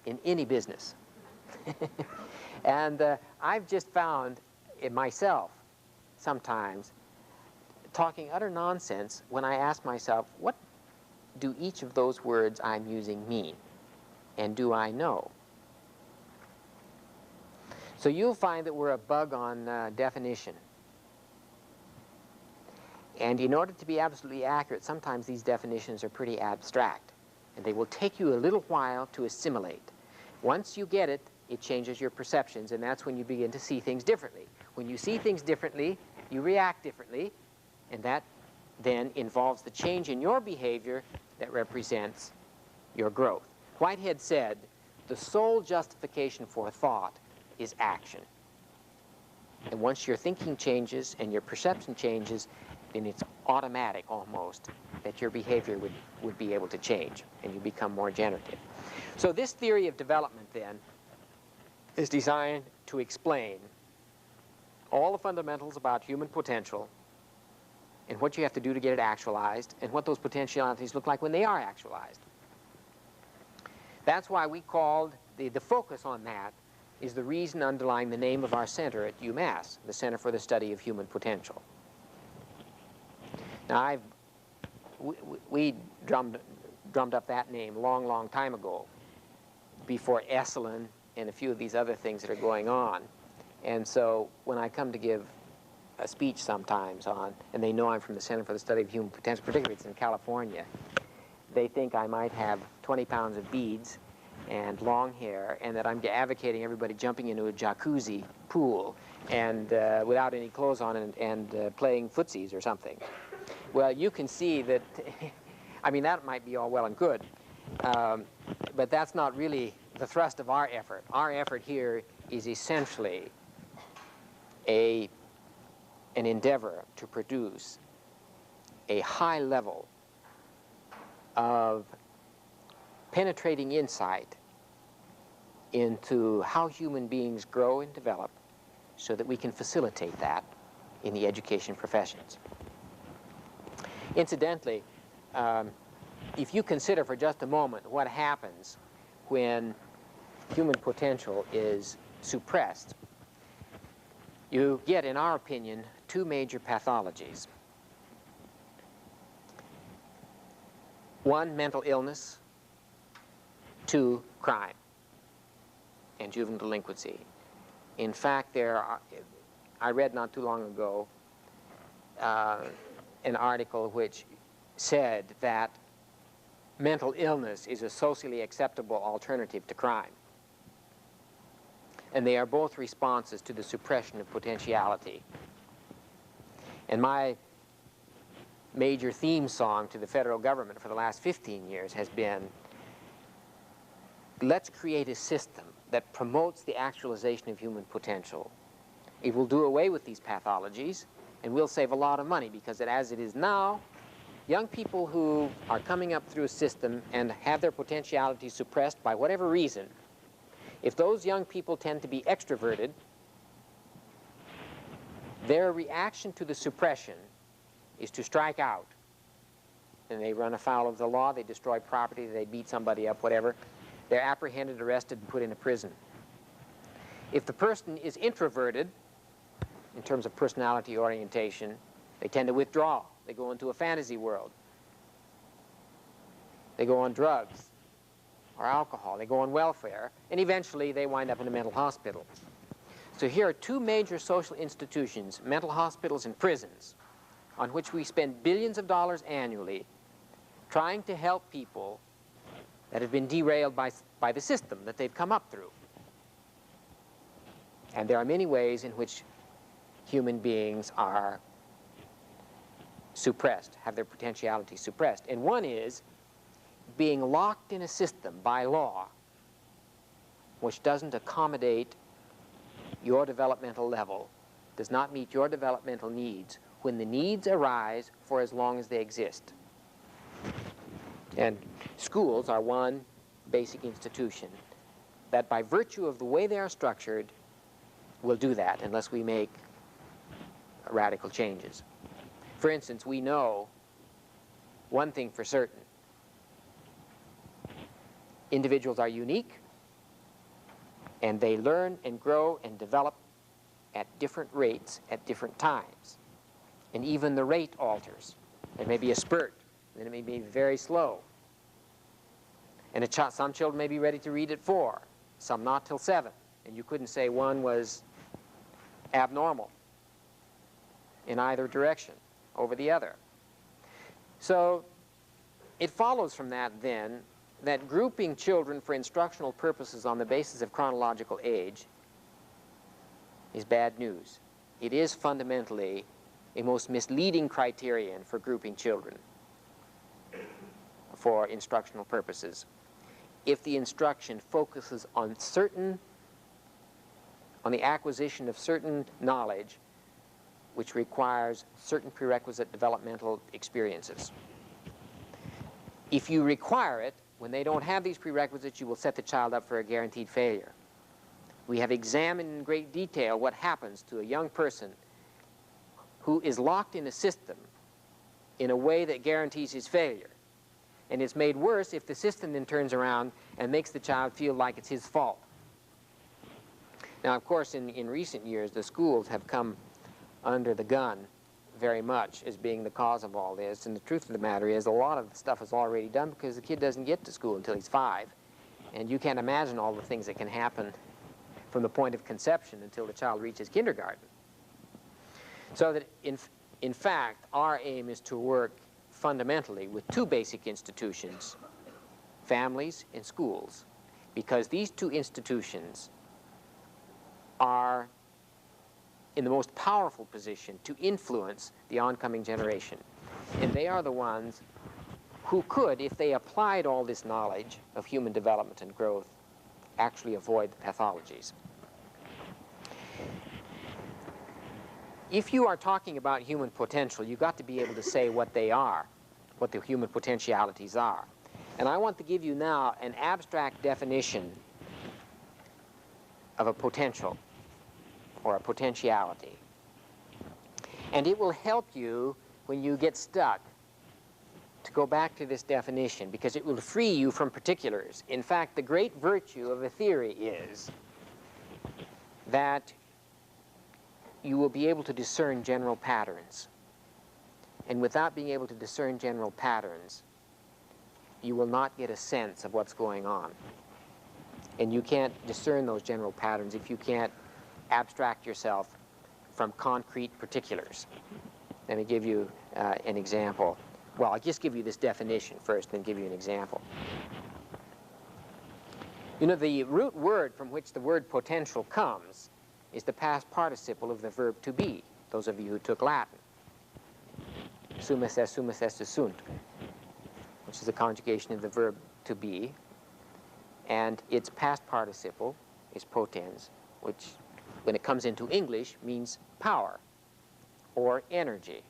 in any business. And I've just found in myself sometimes talking utter nonsense when I ask myself, what do each of those words I'm using mean? And do I know? So you'll find that we're a bug on definition. And in order to be absolutely accurate, sometimes these definitions are pretty abstract. And they will take you a little while to assimilate. Once you get it, it changes your perceptions, and that's when you begin to see things differently. When you see things differently, you react differently, and that then involves the change in your behavior that represents your growth. Whitehead said, the sole justification for thought is action. And once your thinking changes and your perception changes, then it's automatic almost that your behavior would be able to change and you become more generative. So this theory of development then is designed to explain all the fundamentals about human potential and what you have to do to get it actualized and what those potentialities look like when they are actualized. That's why we called the focus on that is the reason underlying the name of our center at UMass, the Center for the Study of Human Potential. Now, we drummed up that name long, long time ago, before Esalen and a few of these other things that are going on. And so when I come to give a speech sometimes on, and they know I'm from the Center for the Study of Human Potential, particularly it's in California, they think I might have 20 pounds of beads and long hair, and that I'm advocating everybody jumping into a jacuzzi pool and without any clothes on and playing footsies or something. Well, you can see that, I mean, that might be all well and good, but that's not really the thrust of our effort. Our effort here is essentially an endeavor to produce a high level of penetrating insight into how human beings grow and develop so that we can facilitate that in the education professions. Incidentally, if you consider for just a moment what happens when human potential is suppressed, you get, in our opinion, two major pathologies. One, mental illness. Two, crime and juvenile delinquency. In fact, I read not too long ago an article which said that mental illness is a socially acceptable alternative to crime. And they are both responses to the suppression of potentiality. And my major theme song to the federal government for the last 15 years has been, let's create a system that promotes the actualization of human potential. It will do away with these pathologies, and we'll save a lot of money, because as it is now, young people who are coming up through a system and have their potentiality suppressed by whatever reason, if those young people tend to be extroverted, their reaction to the suppression is to strike out. And they run afoul of the law, they destroy property, they beat somebody up, whatever. They're apprehended, arrested, and put in a prison. If the person is introverted, in terms of personality orientation, they tend to withdraw. They go into a fantasy world. They go on drugs or alcohol. They go on welfare, and eventually they wind up in a mental hospital. So here are two major social institutions, mental hospitals and prisons, on which we spend billions of dollars annually trying to help people that have been derailed by the system that they've come up through. And there are many ways in which human beings are suppressed, have their potentiality suppressed. And one is being locked in a system by law which doesn't accommodate your developmental level, does not meet your developmental needs, when the needs arise for as long as they exist. And schools are one basic institution that, by virtue of the way they are structured, will do that unless we make radical changes. For instance, we know one thing for certain. Individuals are unique, and they learn and grow and develop at different rates at different times. And even the rate alters. There may be a spurt, then it may be very slow. And some children may be ready to read at 4, some not till 7. And you couldn't say one was abnormal in either direction over the other. So it follows from that, then, that grouping children for instructional purposes on the basis of chronological age is bad news. It is fundamentally a most misleading criterion for grouping children for instructional purposes. If the instruction focuses on the acquisition of certain knowledge which requires certain prerequisite developmental experiences. If you require it, when they don't have these prerequisites, you will set the child up for a guaranteed failure. We have examined in great detail what happens to a young person who is locked in a system in a way that guarantees his failure. And it's made worse if the system then turns around and makes the child feel like it's his fault. Now, of course, in recent years, the schools have come under the gun very much as being the cause of all this. And the truth of the matter is a lot of the stuff is already done because the kid doesn't get to school until he's 5. And you can't imagine all the things that can happen from the point of conception until the child reaches kindergarten. So that, in fact, our aim is to work fundamentally with 2 basic institutions, families and schools, because these 2 institutions are in the most powerful position to influence the oncoming generation. And they are the ones who could, if they applied all this knowledge of human development and growth, actually avoid the pathologies. If you are talking about human potential, you've got to be able to say what they are, what the human potentialities are. And I want to give you now an abstract definition of a potential or a potentiality. And it will help you when you get stuck to go back to this definition, because it will free you from particulars. In fact, the great virtue of a theory is that you will be able to discern general patterns. And without being able to discern general patterns, you will not get a sense of what's going on. And you can't discern those general patterns if you can't abstract yourself from concrete particulars. Let me give you an example. Well, I'll just give you this definition first, then give you an example. You know, the root word from which the word potential comes is the past participle of the verb to be, those of you who took Latin. Sum est sunt, which is a conjugation of the verb to be, and its past participle is potens, which, when it comes into English, means power or energy.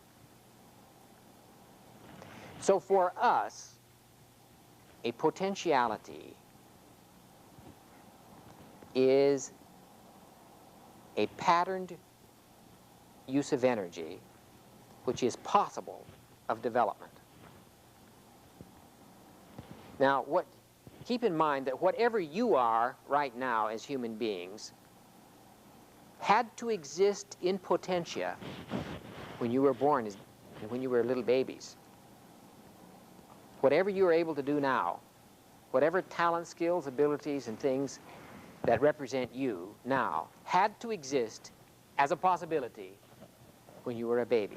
So for us, a potentiality is a patterned use of energy which is possible of development. Now, keep in mind that whatever you are right now as human beings had to exist in potentia when you were born and when you were little babies. Whatever you are able to do now, whatever talent, skills, abilities, and things that represent you now had to exist as a possibility when you were a baby.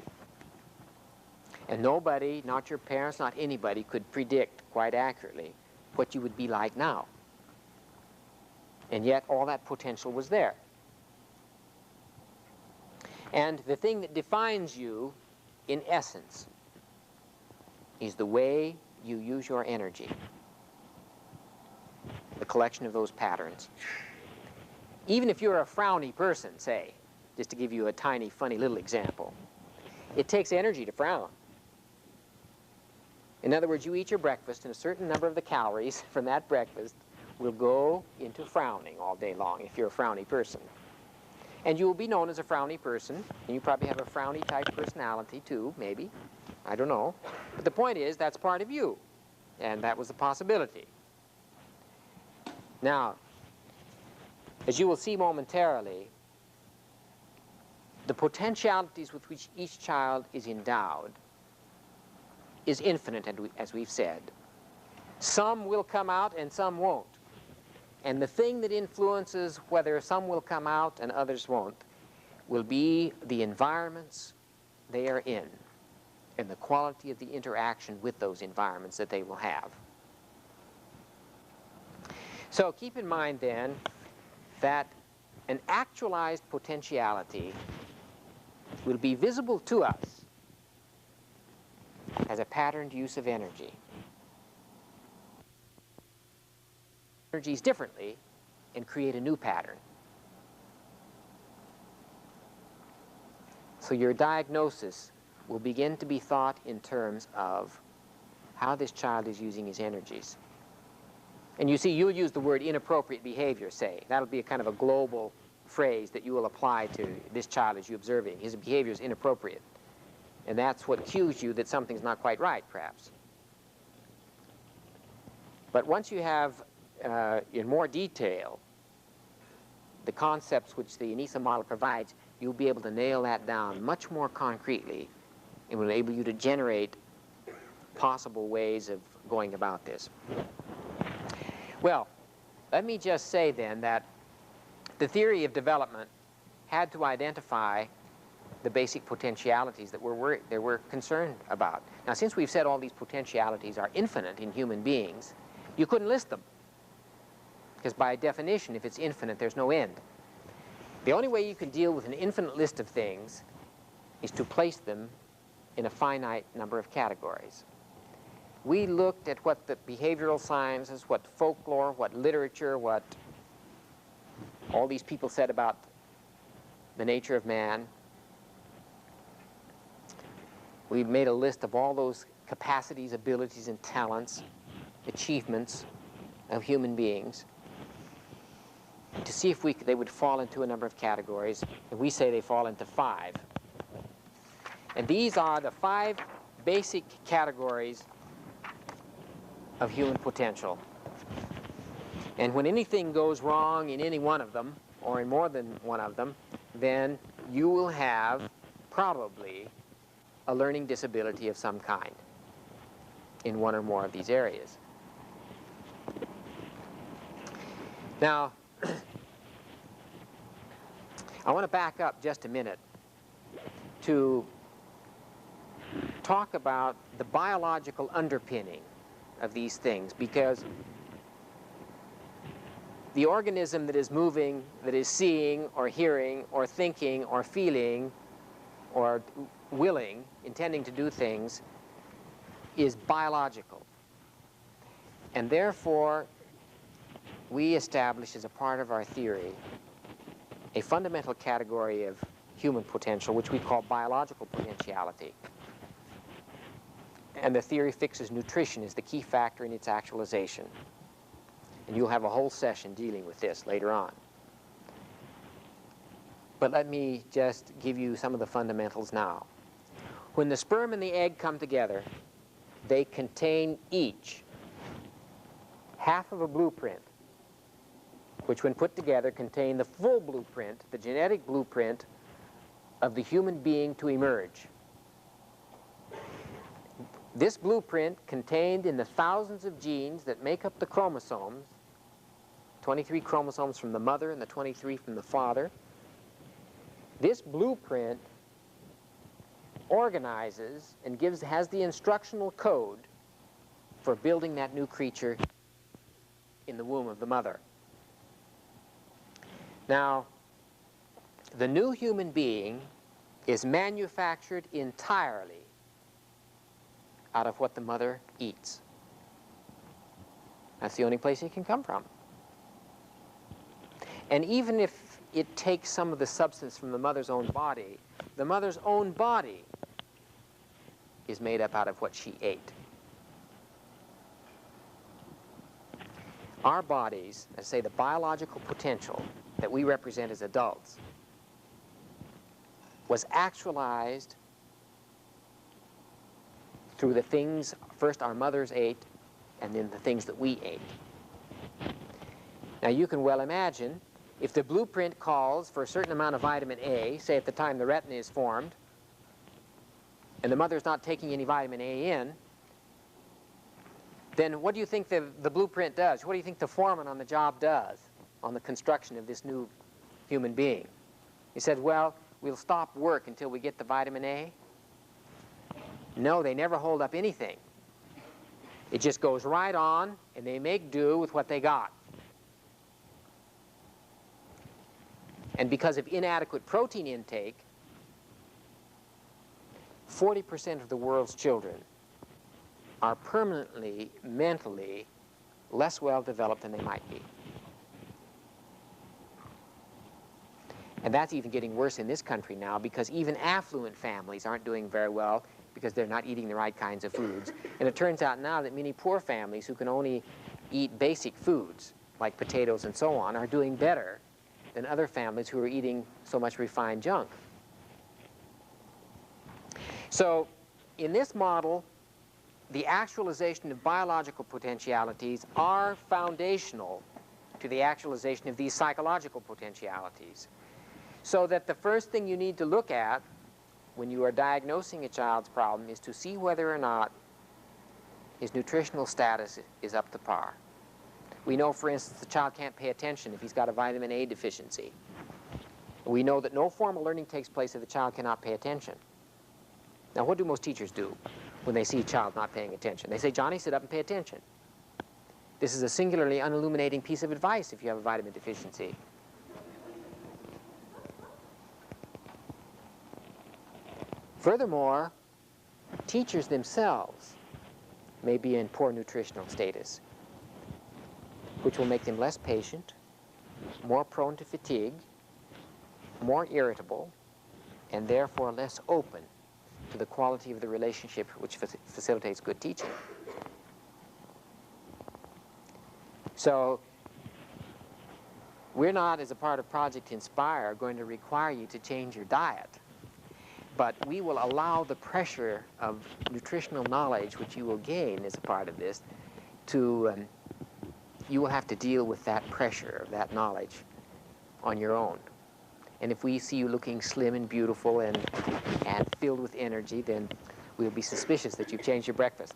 And nobody, not your parents, not anybody, could predict quite accurately what you would be like now. And yet all that potential was there. And the thing that defines you, in essence, is the way you use your energy, the collection of those patterns. Even if you're a frowny person, say, just to give you a tiny, funny little example, It takes energy to frown. In other words, you eat your breakfast, and a certain number of the calories from that breakfast will go into frowning all day long if you're a frowny person. And you will be known as a frowny person, and you probably have a frowny type personality too, maybe. I don't know. But the point is, that's part of you, and that was a possibility. Now, as you will see momentarily, the potentialities with which each child is endowed is infinite, as we've said. Some will come out and some won't. And the thing that influences whether some will come out and others won't will be the environments they are in and the quality of the interaction with those environments that they will have. So keep in mind then that an actualized potentiality will be visible to us as a patterned use of energy. Energies differently and create a new pattern. So your diagnosis will begin to be thought in terms of how this child is using his energies. And you see, you'll use the word inappropriate behavior, say. That'll be a kind of a global phrase that you will apply to this child as you're observing. His behavior is inappropriate. And that's what cues you that something's not quite right, perhaps. But once you have, in more detail, the concepts which the Anisa-Model provides, you'll be able to nail that down much more concretely and will enable you to generate possible ways of going about this. Well, let me just say then that the theory of development had to identify the basic potentialities that we're concerned about. Now, since we've said all these potentialities are infinite in human beings, you couldn't list them. Because by definition, if it's infinite, there's no end. The only way you can deal with an infinite list of things is to place them in a finite number of categories. We looked at what the behavioral sciences, what folklore, what literature, what all these people said about the nature of man. We made a list of all those capacities, abilities, and talents, achievements of human beings to see if they would fall into a number of categories. And we say they fall into 5. And these are the 5 basic categories of human potential. And when anything goes wrong in any one of them, or in more than one of them, then you will have probably a learning disability of some kind in one or more of these areas. Now, I want to back up just a minute to talk about the biological underpinning of these things, because the organism that is moving, that is seeing or hearing or thinking or feeling or willing, intending to do things, is biological. And therefore, we establish as a part of our theory a fundamental category of human potential, which we call biological potentiality. And the theory fixes nutrition as the key factor in its actualization. And you'll have a whole session dealing with this later on. But let me just give you some of the fundamentals now. When the sperm and the egg come together, they contain each half of a blueprint, which when put together contain the full blueprint, the genetic blueprint of the human being to emerge. This blueprint, contained in the thousands of genes that make up the chromosomes, 23 chromosomes from the mother and the 23 from the father, this blueprint organizes and has the instructional code for building that new creature in the womb of the mother. Now, the new human being is manufactured entirely out of what the mother eats. That's the only place it can come from. And even if it takes some of the substance from the mother's own body is made up out of what she ate. Our bodies, let's say the biological potential that we represent as adults, was actualized through the things first our mothers ate and then the things that we ate. Now you can well imagine if the blueprint calls for a certain amount of vitamin A, say at the time the retina is formed, and the mother's not taking any vitamin A in, then what do you think the blueprint does? What do you think the foreman on the job does on the construction of this new human being? He said, well, we'll stop work until we get the vitamin A. No, they never hold up anything. It just goes right on, and they make do with what they got. And because of inadequate protein intake, 40% of the world's children are permanently, mentally, less well developed than they might be. And that's even getting worse in this country now, because even affluent families aren't doing very well because they're not eating the right kinds of foods. And it turns out now that many poor families who can only eat basic foods, like potatoes and so on, are doing better than other families who are eating so much refined junk. So in this model, the actualization of biological potentialities are foundational to the actualization of these psychological potentialities. So that the first thing you need to look at when you are diagnosing a child's problem is to see whether or not his nutritional status is up to par. We know, for instance, the child can't pay attention if he's got a vitamin A deficiency. We know that no formal learning takes place if the child cannot pay attention. Now, what do most teachers do when they see a child not paying attention? They say, Johnny, sit up and pay attention. This is a singularly unilluminating piece of advice if you have a vitamin deficiency. Furthermore, teachers themselves may be in poor nutritional status, which will make them less patient, more prone to fatigue, more irritable, and therefore less open to the quality of the relationship which facilitates good teaching. So we're not, as a part of Project Inspire, going to require you to change your diet, but we will allow the pressure of nutritional knowledge, which you will gain as a part of this, to, you will have to deal with that pressure, that knowledge, on your own. And if we see you looking slim and beautiful and filled with energy, then we'll be suspicious that you've changed your breakfast.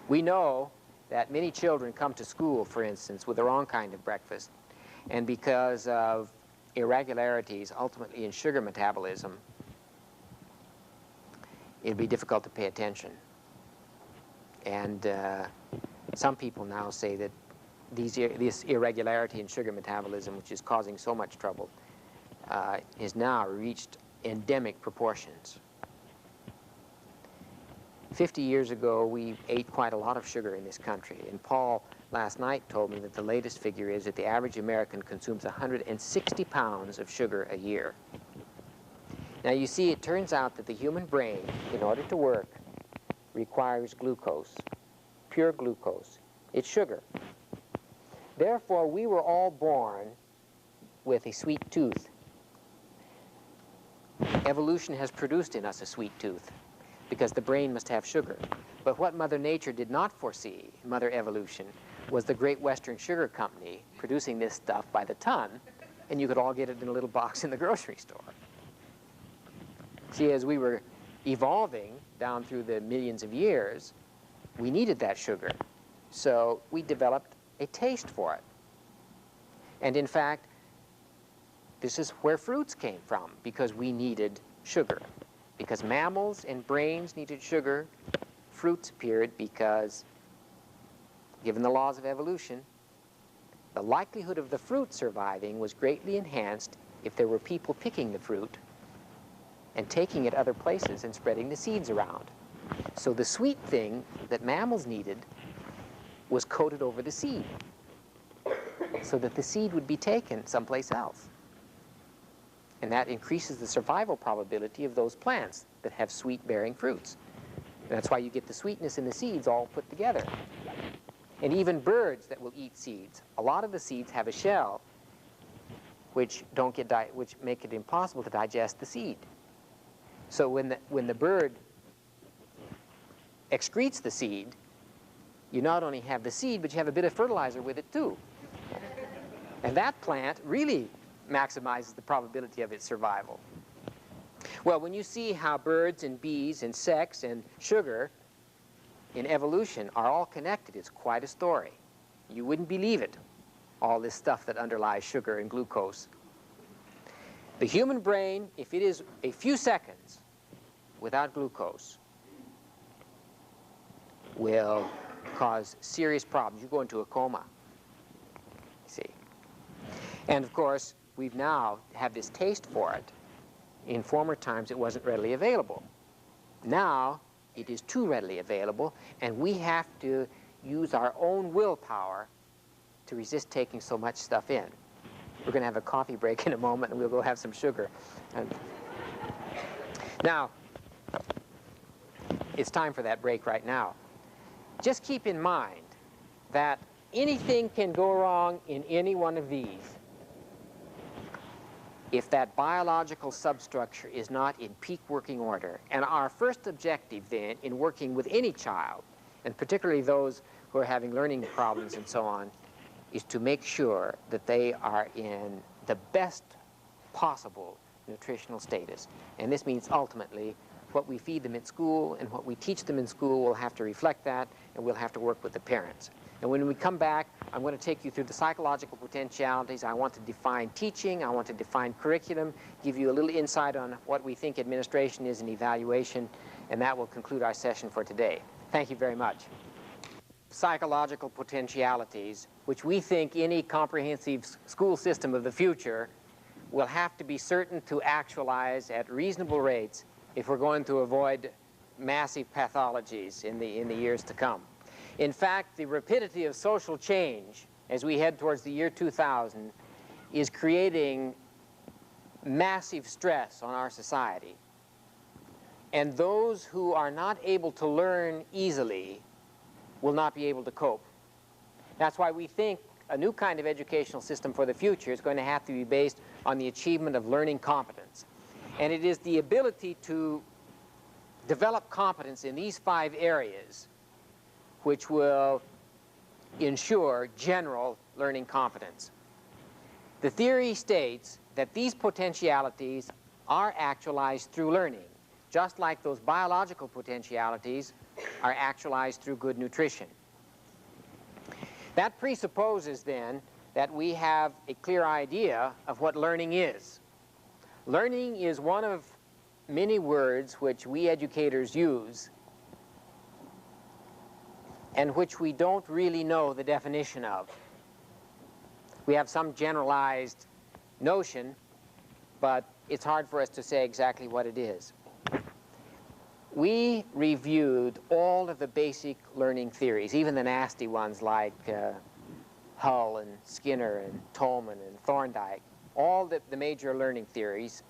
We know that many children come to school, for instance, with the wrong kind of breakfast, and because of irregularities ultimately in sugar metabolism, it'll be difficult to pay attention. And some people now say that this irregularity in sugar metabolism, which is causing so much trouble, has now reached endemic proportions. 50 years ago, we ate quite a lot of sugar in this country, and Paul last night told me that the latest figure is that the average American consumes 160 pounds of sugar a year. Now you see, it turns out that the human brain, in order to work, requires glucose, pure glucose. It's sugar. Therefore, we were all born with a sweet tooth. Evolution has produced in us a sweet tooth because the brain must have sugar. But what Mother Nature did not foresee, Mother Evolution, was the Great Western Sugar Company producing this stuff by the ton, and you could all get it in a little box in the grocery store. See, as we were evolving down through the millions of years, we needed that sugar. So we developed a taste for it. And in fact, this is where fruits came from, because we needed sugar. Because mammals and brains needed sugar, fruits appeared because, given the laws of evolution, the likelihood of the fruit surviving was greatly enhanced if there were people picking the fruit and taking it other places and spreading the seeds around. So the sweet thing that mammals needed was coated over the seed so that the seed would be taken someplace else. And that increases the survival probability of those plants that have sweet-bearing fruits. And that's why you get the sweetness in the seeds all put together. And even birds that will eat seeds, a lot of the seeds have a shell which make it impossible to digest the seed. So when the bird excretes the seed, you not only have the seed, but you have a bit of fertilizer with it too. And that plant really maximizes the probability of its survival. Well, when you see how birds and bees and sex and sugar in evolution are all connected, it's quite a story. You wouldn't believe it, all this stuff that underlies sugar and glucose. The human brain, if it is a few seconds without glucose, will cause serious problems. You go into a coma, see. And of course, we've now have this taste for it. In former times, it wasn't readily available. Now, it is too readily available, and we have to use our own willpower to resist taking so much stuff in. We're going to have a coffee break in a moment, and we'll go have some sugar. Now, it's time for that break right now. Just keep in mind that anything can go wrong in any one of these if that biological substructure is not in peak working order. And our first objective then in working with any child, and particularly those who are having learning problems and so on, is to make sure that they are in the best possible nutritional status. And this means ultimately what we feed them at school and what we teach them in school will have to reflect that, and we'll have to work with the parents. And when we come back, I'm going to take you through the psychological potentialities. I want to define teaching. I want to define curriculum, give you a little insight on what we think administration is and evaluation, and that will conclude our session for today. Thank you very much. Psychological potentialities, which we think any comprehensive school system of the future will have to be certain to actualize at reasonable rates if we're going to avoid massive pathologies in the years to come. In fact, the rapidity of social change as we head towards the year 2000 is creating massive stress on our society. And those who are not able to learn easily will not be able to cope. That's why we think a new kind of educational system for the future is going to have to be based on the achievement of learning competence. And it is the ability to develop competence in these 5 areas which will ensure general learning competence. The theory states that these potentialities are actualized through learning, just like those biological potentialities are actualized through good nutrition. That presupposes then that we have a clear idea of what learning is. Learning is one of many words which we educators use and which we don't really know the definition of. We have some generalized notion, but it's hard for us to say exactly what it is. We reviewed all of the basic learning theories, even the nasty ones like Hull and Skinner and Tolman and Thorndike, all the major learning theories,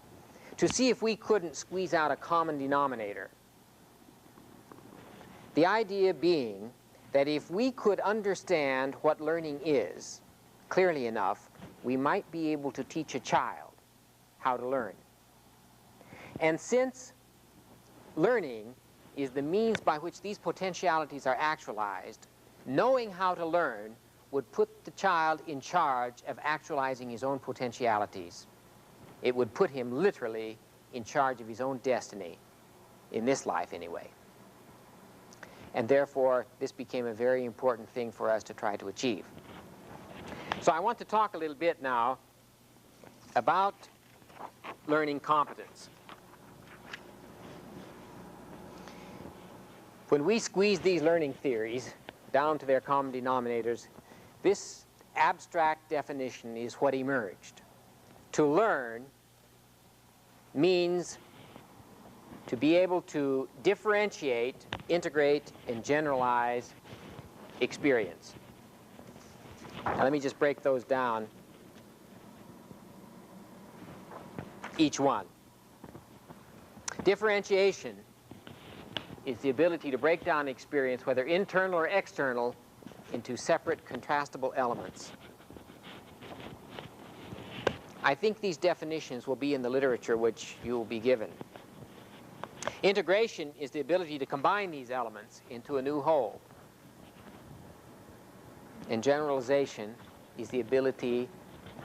to see if we couldn't squeeze out a common denominator. The idea being that if we could understand what learning is clearly enough, we might be able to teach a child how to learn. And since learning is the means by which these potentialities are actualized, knowing how to learn would put the child in charge of actualizing his own potentialities. It would put him literally in charge of his own destiny, in this life anyway. And therefore, this became a very important thing for us to try to achieve. So I want to talk a little bit now about learning competence. When we squeeze these learning theories down to their common denominators, this abstract definition is what emerged. To learn means to be able to differentiate, integrate, and generalize experience. Now, let me just break those down. each one. Differentiation is the ability to break down experience, whether internal or external, into separate contrastable elements. I think these definitions will be in the literature which you will be given. Integration is the ability to combine these elements into a new whole. And generalization is the ability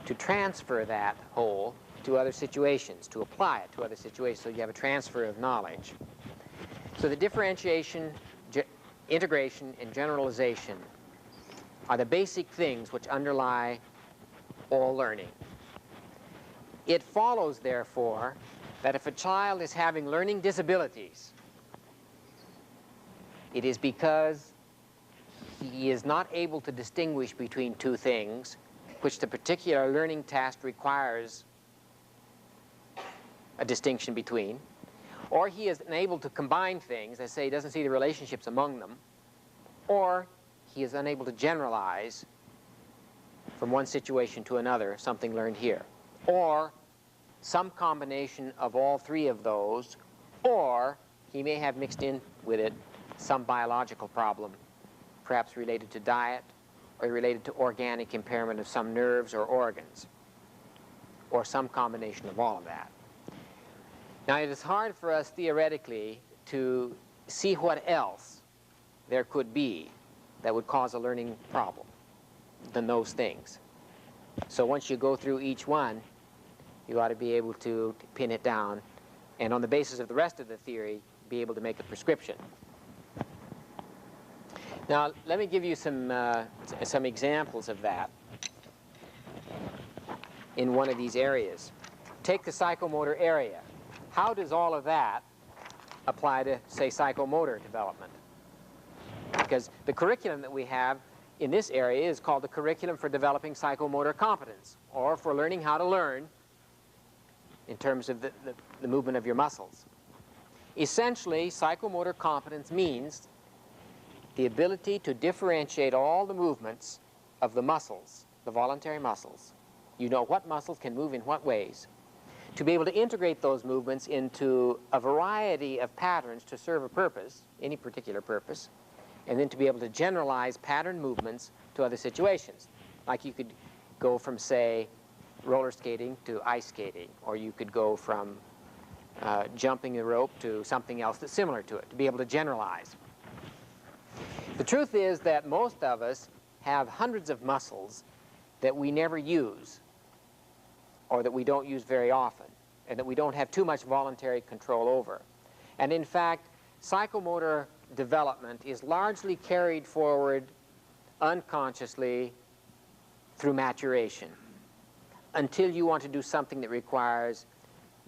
to transfer that whole to other situations, to apply it to other situations, so you have a transfer of knowledge. So the differentiation, integration, and generalization are the basic things which underlie all learning. It follows, therefore, that if a child is having learning disabilities, it is because he is not able to distinguish between two things which the particular learning task requires a distinction between, or he is unable to combine things, as say he doesn't see the relationships among them, or he is unable to generalize from one situation to another something learned here, or some combination of all three of those, or he may have mixed in with it some biological problem, perhaps related to diet or related to organic impairment of some nerves or organs, or some combination of all of that. Now, it is hard for us theoretically to see what else there could be that would cause a learning problem than those things. So once you go through each one, you ought to be able to pin it down, and on the basis of the rest of the theory, be able to make a prescription. Now, let me give you some examples of that in one of these areas. Take the psychomotor area. How does all of that apply to, say, psychomotor development? Because the curriculum that we have in this area is called the Curriculum for Developing Psychomotor Competence, or for learning how to learn in terms of the movement of your muscles. Essentially, psychomotor competence means the ability to differentiate all the movements of the muscles, the voluntary muscles. You know what muscles can move in what ways. To be able to integrate those movements into a variety of patterns to serve a purpose, any particular purpose, and then to be able to generalize pattern movements to other situations. Like you could go from, say, roller skating to ice skating, or you could go from jumping the rope to something else that's similar to it, to be able to generalize. The truth is that most of us have hundreds of muscles that we never use, or that we don't use very often, and that we don't have too much voluntary control over. And in fact, psychomotor development is largely carried forward unconsciously through maturation, until you want to do something that requires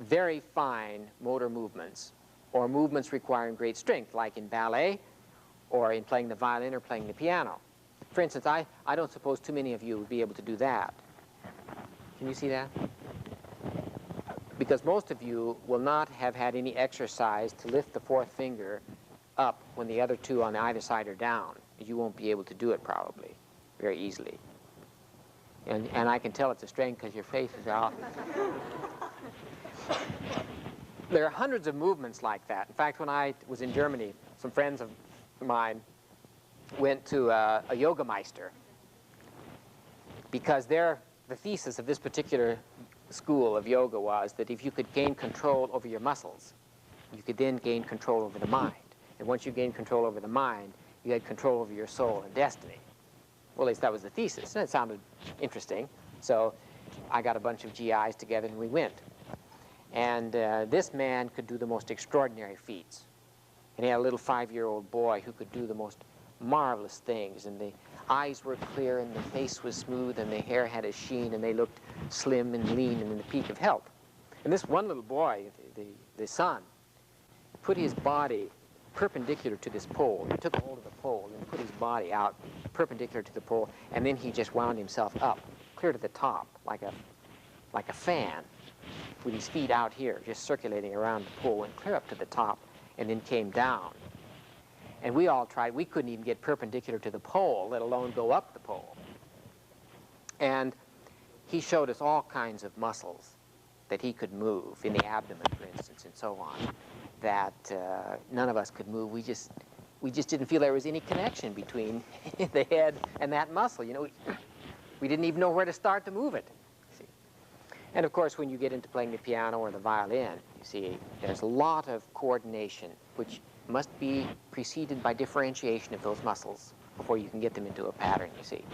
very fine motor movements, or movements requiring great strength, like in ballet, or in playing the violin or playing the piano. For instance, I don't suppose too many of you would be able to do that. Can you see that? Because most of you will not have had any exercise to lift the fourth finger up when the other two on either side are down. You won't be able to do it probably very easily. And I can tell it's a strain because your face is out. There are hundreds of movements like that. In fact, when I was in Germany, some friends of mine went to a yoga meister, because the thesis of this particular school of yoga was that if you could gain control over your muscles, you could then gain control over the mind. And once you gain control over the mind, you had control over your soul and destiny. Well, at least that was the thesis, and it sounded interesting. So I got a bunch of GIs together and we went. And this man could do the most extraordinary feats. And he had a little 5-year-old boy who could do the most marvelous things. And the eyes were clear, and the face was smooth, and the hair had a sheen, and they looked slim and lean and in the peak of health. And this one little boy, the son, put his body perpendicular to this pole. He took a hold of the pole and put his body out perpendicular to the pole, and then he just wound himself up, clear to the top, like a fan, with his feet out here, just circulating around the pole, and clear up to the top, and then came down. And we all tried. We couldn't even get perpendicular to the pole, let alone go up the pole. And he showed us all kinds of muscles that he could move, in the abdomen, for instance, and so on, that none of us could move. We just didn't feel there was any connection between the head and that muscle. You know, we didn't even know where to start to move it. See? And of course, when you get into playing the piano or the violin, you see, there's a lot of coordination, which must be preceded by differentiation of those muscles before you can get them into a pattern, you see.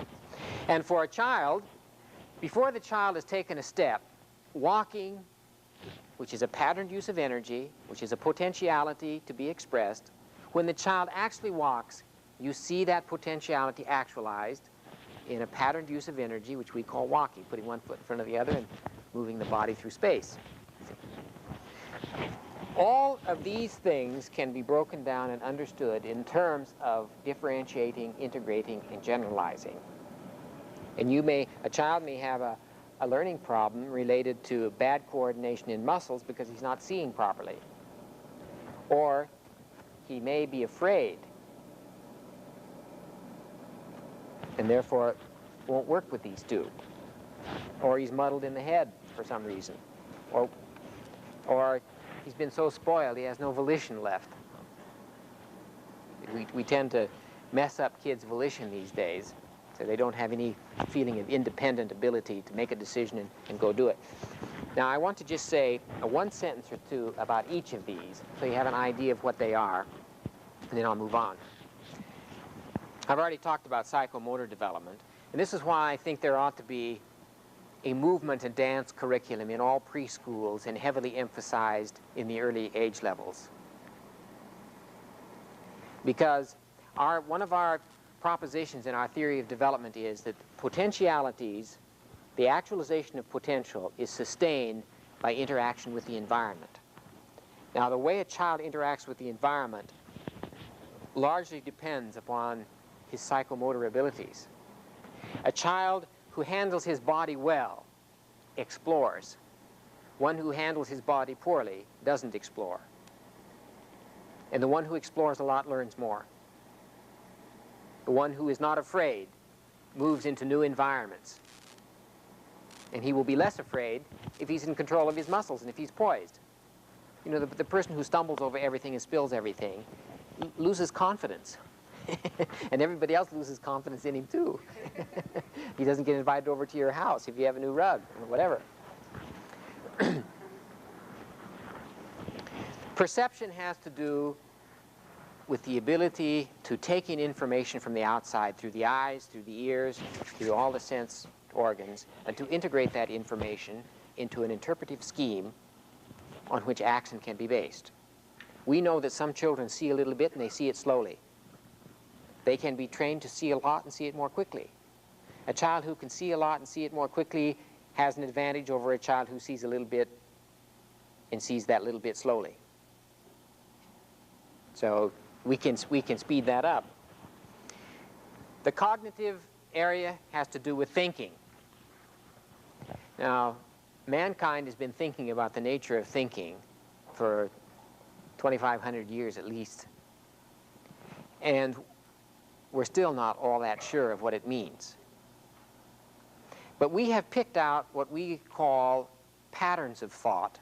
And for a child, before the child has taken a step, walking, which is a patterned use of energy, which is a potentiality to be expressed, when the child actually walks, you see that potentiality actualized in a patterned use of energy, which we call walking, putting one foot in front of the other and moving the body through space. All of these things can be broken down and understood in terms of differentiating, integrating, and generalizing. And a child may have a learning problem related to bad coordination in muscles because he's not seeing properly. Or he may be afraid and therefore won't work with these two. Or he's muddled in the head for some reason. Or he's been so spoiled he has no volition left. We tend to mess up kids' volition these days, so they don't have any feeling of independent ability to make a decision and go do it. Now, I want to just say one sentence or two about each of these, so you have an idea of what they are, and then I'll move on. I've already talked about psychomotor development, and this is why I think there ought to be a movement and dance curriculum in all preschools and heavily emphasized in the early age levels. Because one of our propositions in our theory of development is that potentialities, the actualization of potential, is sustained by interaction with the environment. Now, the way a child interacts with the environment largely depends upon his psychomotor abilities. A child who handles his body well explores. One who handles his body poorly doesn't explore. And the one who explores a lot learns more. The one who is not afraid moves into new environments. And he will be less afraid if he's in control of his muscles and if he's poised. You know, the person who stumbles over everything and spills everything loses confidence. And everybody else loses confidence in him, too. He doesn't get invited over to your house if you have a new rug or whatever. Perception has to do with the ability to take in information from the outside through the eyes, through the ears, through all the sense organs, and to integrate that information into an interpretive scheme on which action can be based. We know that some children see a little bit and they see it slowly. They can be trained to see a lot and see it more quickly. A child who can see a lot and see it more quickly has an advantage over a child who sees a little bit and sees that little bit slowly. So we can speed that up. The cognitive area has to do with thinking. Now, mankind has been thinking about the nature of thinking for 2,500 years at least. And we're still not all that sure of what it means. But we have picked out what we call patterns of thought,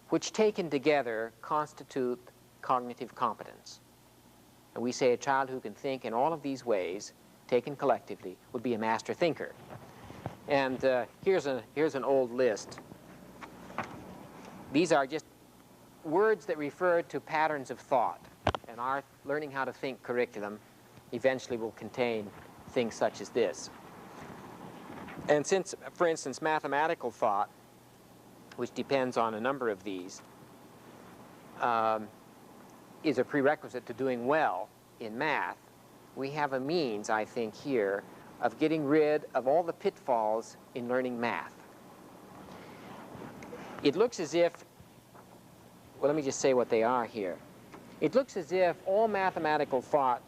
which taken together constitute cognitive competence. And we say a child who can think in all of these ways, taken collectively, would be a master thinker. And here's an old list. These are just words that refer to patterns of thought. And our learning how to think curriculum eventually will contain things such as this. And since, for instance, mathematical thought, which depends on a number of these, is a prerequisite to doing well in math, we have a means, I think, here of getting rid of all the pitfalls in learning math. It looks as if, well, let me just say what they are here. It looks as if all mathematical thought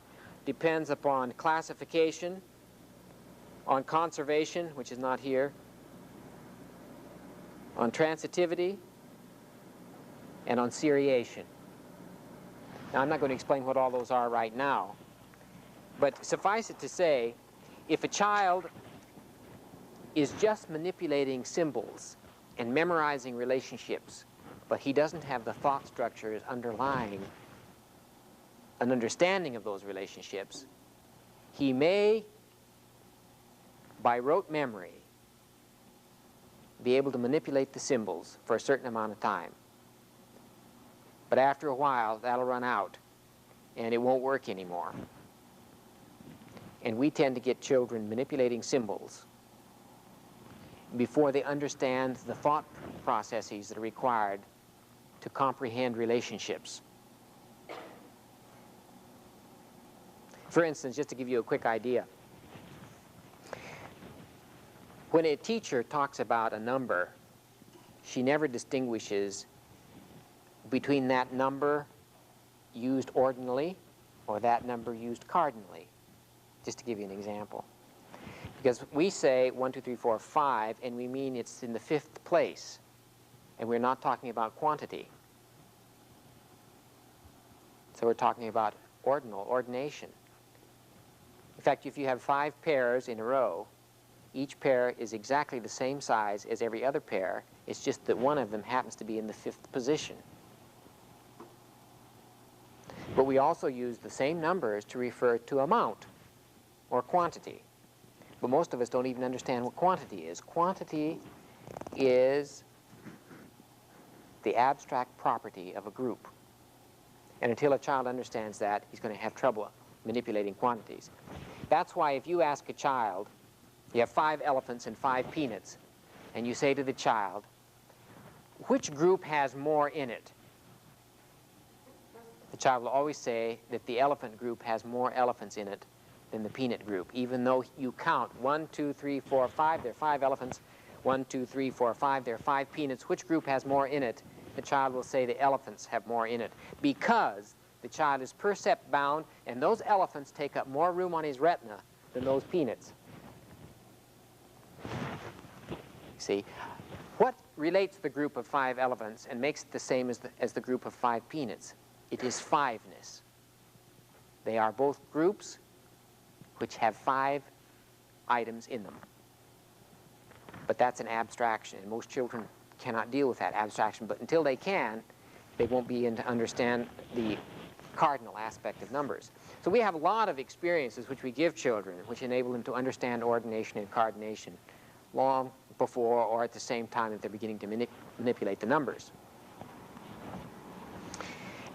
depends upon classification, on conservation, which is not here, on transitivity, and on seriation. Now, I'm not going to explain what all those are right now, but suffice it to say, if a child is just manipulating symbols and memorizing relationships, but he doesn't have the thought structures underlying an understanding of those relationships, he may, by rote memory, be able to manipulate the symbols for a certain amount of time. But after a while, that'll run out, and it won't work anymore. And we tend to get children manipulating symbols before they understand the thought processes that are required to comprehend relationships. For instance, just to give you a quick idea, when a teacher talks about a number, she never distinguishes between that number used ordinally or that number used cardinally, just to give you an example. Because we say 1, 2, 3, 4, 5, and we mean it's in the 5th place, and we're not talking about quantity. So we're talking about ordination. In fact, if you have 5 pairs in a row, each pair is exactly the same size as every other pair. It's just that one of them happens to be in the 5th position. But we also use the same numbers to refer to amount or quantity. But most of us don't even understand what quantity is. Quantity is the abstract property of a group. And until a child understands that, he's going to have trouble manipulating quantities. That's why if you ask a child, you have 5 elephants and 5 peanuts, and you say to the child, which group has more in it? The child will always say that the elephant group has more elephants in it than the peanut group, even though you count 1, 2, 3, 4, 5, there are 5 elephants, 1, 2, 3, 4, 5, there are 5 peanuts. Which group has more in it? The child will say the elephants have more in it, because the child is percept bound, and those elephants take up more room on his retina than those peanuts. See, what relates the group of 5 elephants and makes it the same as the group of 5 peanuts? It is 5-ness. They are both groups which have 5 items in them. But that's an abstraction, and most children cannot deal with that abstraction. But until they can, they won't be able to understand the cardinal aspect of numbers. So we have a lot of experiences which we give children which enable them to understand ordination and cardination long before or at the same time that they're beginning to manipulate the numbers.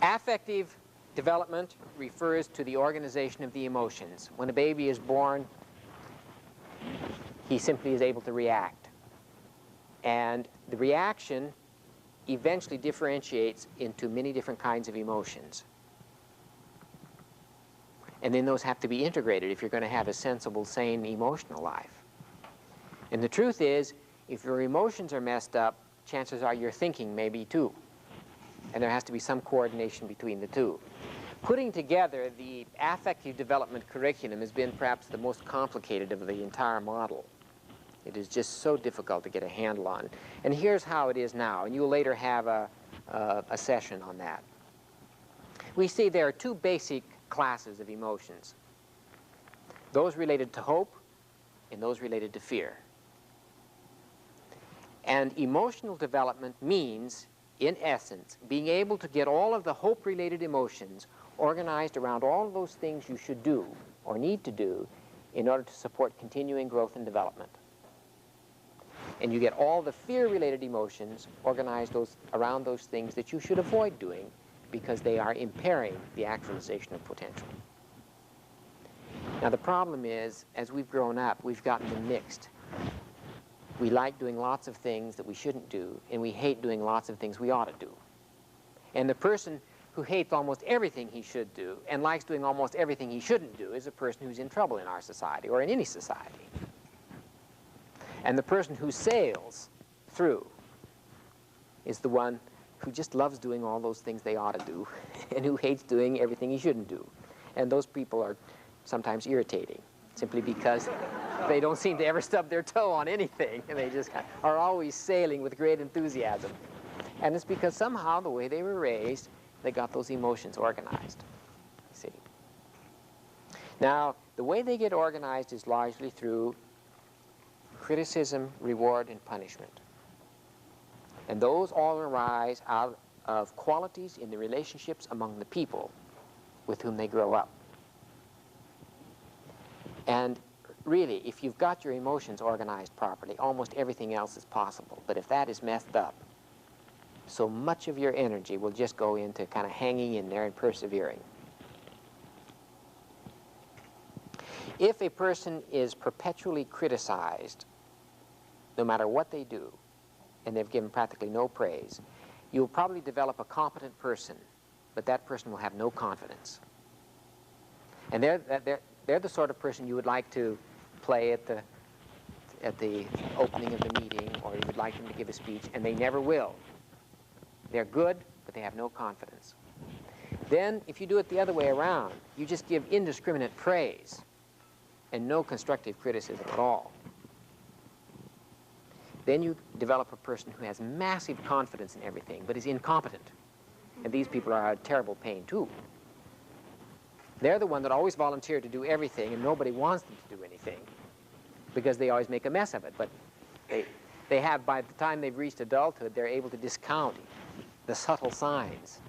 Affective development refers to the organization of the emotions. When a baby is born, he simply is able to react. And the reaction eventually differentiates into many different kinds of emotions. And then those have to be integrated if you're going to have a sensible, sane, emotional life. And the truth is, if your emotions are messed up, chances are your thinking may be too. And there has to be some coordination between the two. Putting together the affective development curriculum has been perhaps the most complicated of the entire model. It is just so difficult to get a handle on. And here's how it is now, and you'll later have a session on that. We see there are 2 basic classes of emotions. Those related to hope and those related to fear. And emotional development means, in essence, being able to get all of the hope-related emotions organized around all of those things you should do or need to do in order to support continuing growth and development. And you get all the fear-related emotions organized around those things that you should avoid doing because they are impairing the actualization of potential. Now the problem is, as we've grown up, we've gotten them mixed. We like doing lots of things that we shouldn't do, and we hate doing lots of things we ought to do. And the person who hates almost everything he should do and likes doing almost everything he shouldn't do is a person who's in trouble in our society or in any society. And the person who sails through is the one who just loves doing all those things they ought to do and who hates doing everything he shouldn't do. And those people are sometimes irritating, simply because they don't seem to ever stub their toe on anything, and they just are always sailing with great enthusiasm. And it's because somehow the way they were raised, they got those emotions organized. See? Now, the way they get organized is largely through criticism, reward, and punishment. And those all arise out of qualities in the relationships among the people with whom they grow up. And really, if you've got your emotions organized properly, almost everything else is possible. But if that is messed up, so much of your energy will just go into kind of hanging in there and persevering. If a person is perpetually criticized, no matter what they do, and they've given practically no praise, you'll probably develop a competent person, but that person will have no confidence. And they're the sort of person you would like to play at the opening of the meeting, or you would like them to give a speech, and they never will. They're good, but they have no confidence. Then, if you do it the other way around, you just give indiscriminate praise and no constructive criticism at all. Then you develop a person who has massive confidence in everything, but is incompetent. And these people are a terrible pain, too. They're the one that always volunteer to do everything, and nobody wants them to do anything, because they always make a mess of it. But they have, by the time they've reached adulthood, they're able to discount the subtle signs,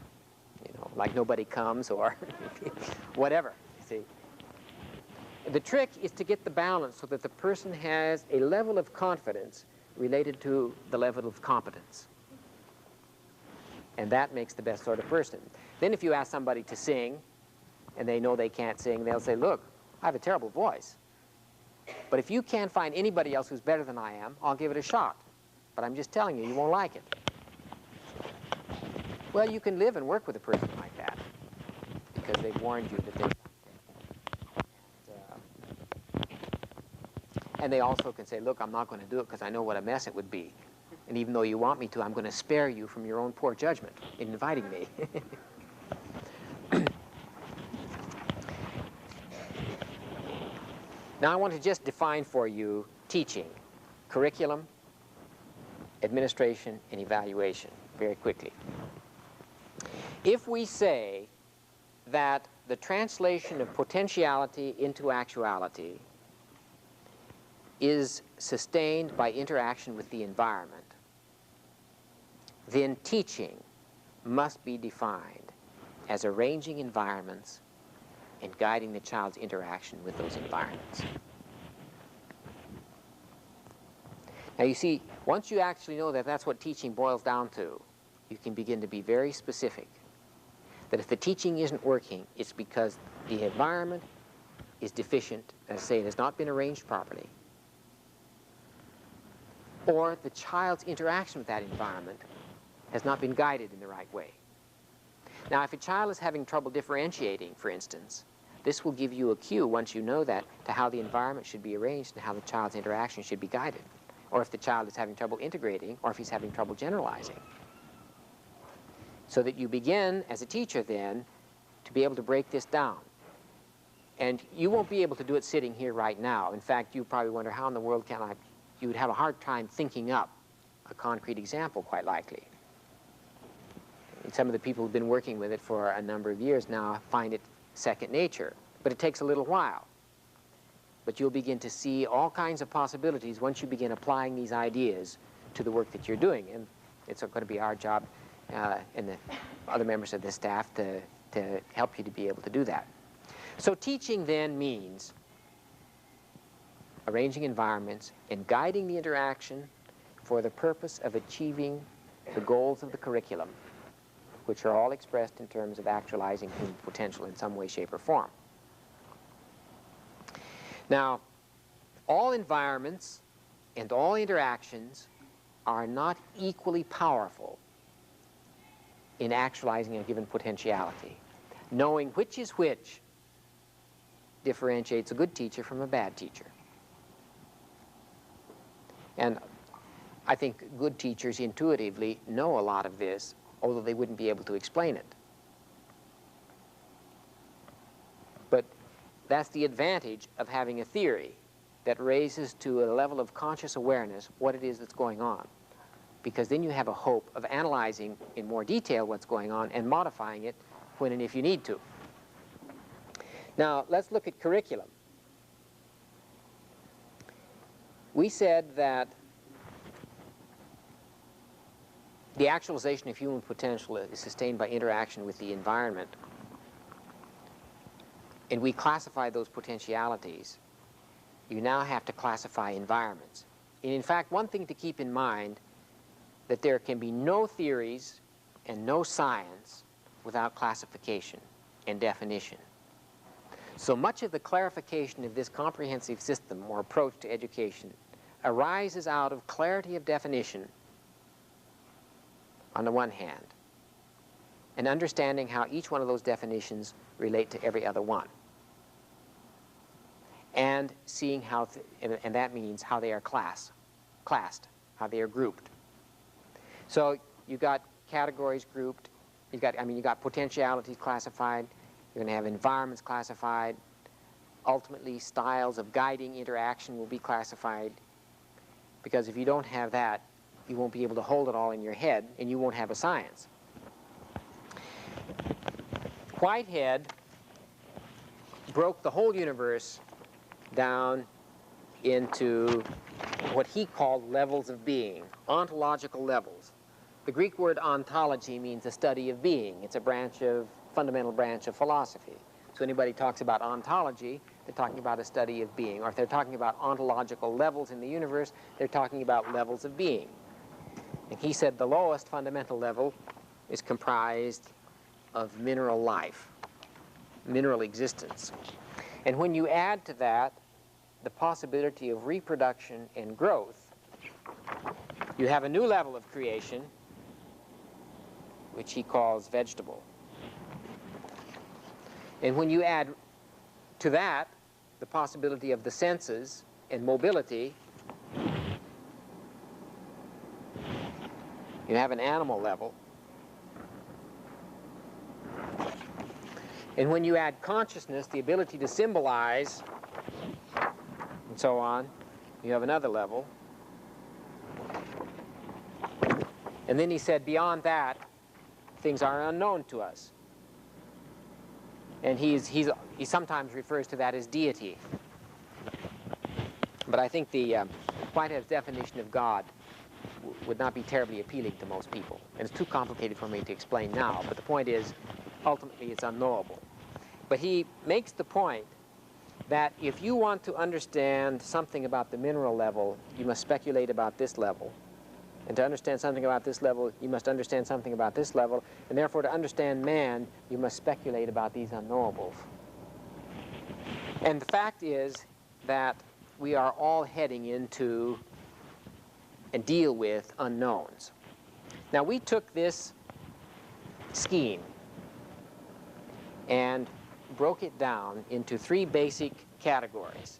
you know, like nobody comes or whatever, you see. The trick is to get the balance so that the person has a level of confidence related to the level of competence. And that makes the best sort of person. Then if you ask somebody to sing, and they know they can't sing, they'll say, look, I have a terrible voice. But if you can't find anybody else who's better than I am, I'll give it a shot. But I'm just telling you, you won't like it. Well, you can live and work with a person like that, because they've warned you that they... And they also can say, look, I'm not going to do it because I know what a mess it would be. And even though you want me to, I'm going to spare you from your own poor judgment in inviting me. Now I want to just define for you teaching, curriculum, administration, and evaluation very quickly. If we say that the translation of potentiality into actuality is sustained by interaction with the environment, then teaching must be defined as arranging environments and guiding the child's interaction with those environments. Now you see, once you actually know that that's what teaching boils down to, you can begin to be very specific. That if the teaching isn't working, it's because the environment is deficient, as I say, it has not been arranged properly, or the child's interaction with that environment has not been guided in the right way. Now, if a child is having trouble differentiating, for instance, this will give you a cue, once you know that, to how the environment should be arranged and how the child's interaction should be guided. Or if the child is having trouble integrating, or if he's having trouble generalizing. So that you begin, as a teacher then, to be able to break this down. And you won't be able to do it sitting here right now. In fact, you probably wonder, how in the world can I? You would have a hard time thinking up a concrete example, quite likely. And some of the people who've been working with it for a number of years now find it second nature. But it takes a little while. But you'll begin to see all kinds of possibilities once you begin applying these ideas to the work that you're doing. And it's going to be our job and the other members of the staff to help you to be able to do that. So teaching then means arranging environments and guiding the interaction for the purpose of achieving the goals of the curriculum, which are all expressed in terms of actualizing human potential in some way, shape, or form. Now, all environments and all interactions are not equally powerful in actualizing a given potentiality. Knowing which is which differentiates a good teacher from a bad teacher. And I think good teachers intuitively know a lot of this, although they wouldn't be able to explain it. But that's the advantage of having a theory that raises to a level of conscious awareness what it is that's going on. Because then you have a hope of analyzing in more detail what's going on and modifying it when and if you need to. Now, let's look at curriculum. We said that the actualization of human potential is sustained by interaction with the environment, and we classify those potentialities, you now have to classify environments. And in fact, one thing to keep in mind, that there can be no theories and no science without classification and definition. So much of the clarification of this comprehensive system or approach to education arises out of clarity of definition on the one hand, and understanding how each one of those definitions relate to every other one, and seeing how, and that means how they are classed, how they are grouped. So you got categories grouped, you got potentialities classified, you're going to have environments classified, ultimately styles of guiding interaction will be classified, because if you don't have that, you won't be able to hold it all in your head, and you won't have a science. Whitehead broke the whole universe down into what he called levels of being, ontological levels. The Greek word ontology means the study of being. It's a fundamental branch of philosophy. So anybody talks about ontology, they're talking about a study of being. Or if they're talking about ontological levels in the universe, they're talking about levels of being. And he said the lowest fundamental level is comprised of mineral life, mineral existence. And when you add to that the possibility of reproduction and growth, you have a new level of creation, which he calls vegetable. And when you add to that the possibility of the senses and mobility, you have an animal level. And when you add consciousness, the ability to symbolize, and so on, you have another level. And then he said, beyond that, things are unknown to us. And he sometimes refers to that as deity. But I think Whitehead's definition of God would not be terribly appealing to most people. And it's too complicated for me to explain now. But the point is, ultimately, it's unknowable. But he makes the point that if you want to understand something about the mineral level, you must speculate about this level. And to understand something about this level, you must understand something about this level. And therefore, to understand man, you must speculate about these unknowables. And the fact is that we are all heading into and deal with unknowns. Now, we took this scheme and broke it down into three basic categories.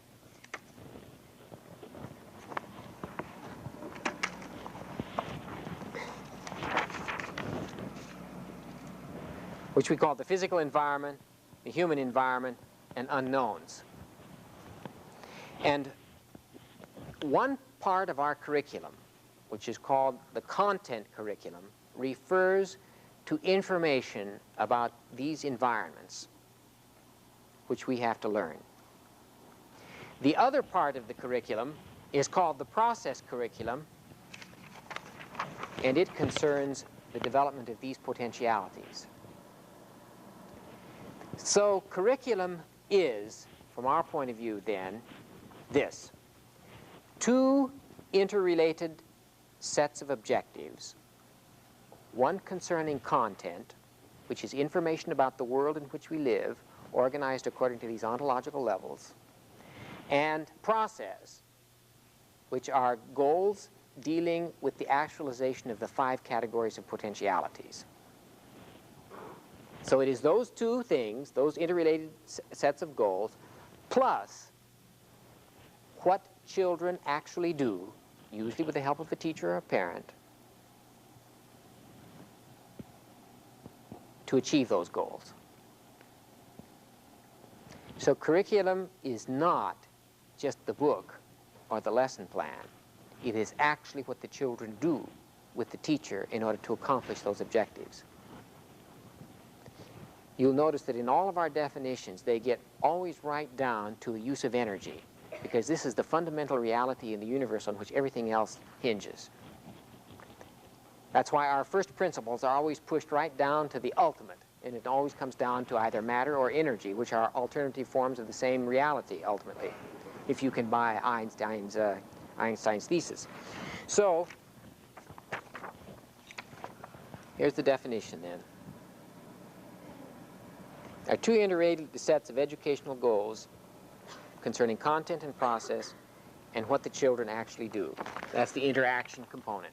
Which we call the physical environment, the human environment, and unknowns. And one part of our curriculum, which is called the content curriculum, refers to information about these environments, which we have to learn. The other part of the curriculum is called the process curriculum, and it concerns the development of these potentialities. So curriculum is, from our point of view then, this: two interrelated sets of objectives, one concerning content, which is information about the world in which we live, organized according to these ontological levels, and process, which are goals dealing with the actualization of the 5 categories of potentialities. So it is those two things, those interrelated sets of goals, plus what children actually do, usually with the help of a teacher or a parent, to achieve those goals. So curriculum is not just the book or the lesson plan. It is actually what the children do with the teacher in order to accomplish those objectives. You'll notice that in all of our definitions, they get always right down to the use of energy, because this is the fundamental reality in the universe on which everything else hinges. That's why our first principles are always pushed right down to the ultimate, and it always comes down to either matter or energy, which are alternative forms of the same reality, ultimately, if you can buy Einstein's thesis. So, here's the definition then. There are two interrelated sets of educational goals concerning content and process and what the children actually do. That's the interaction component.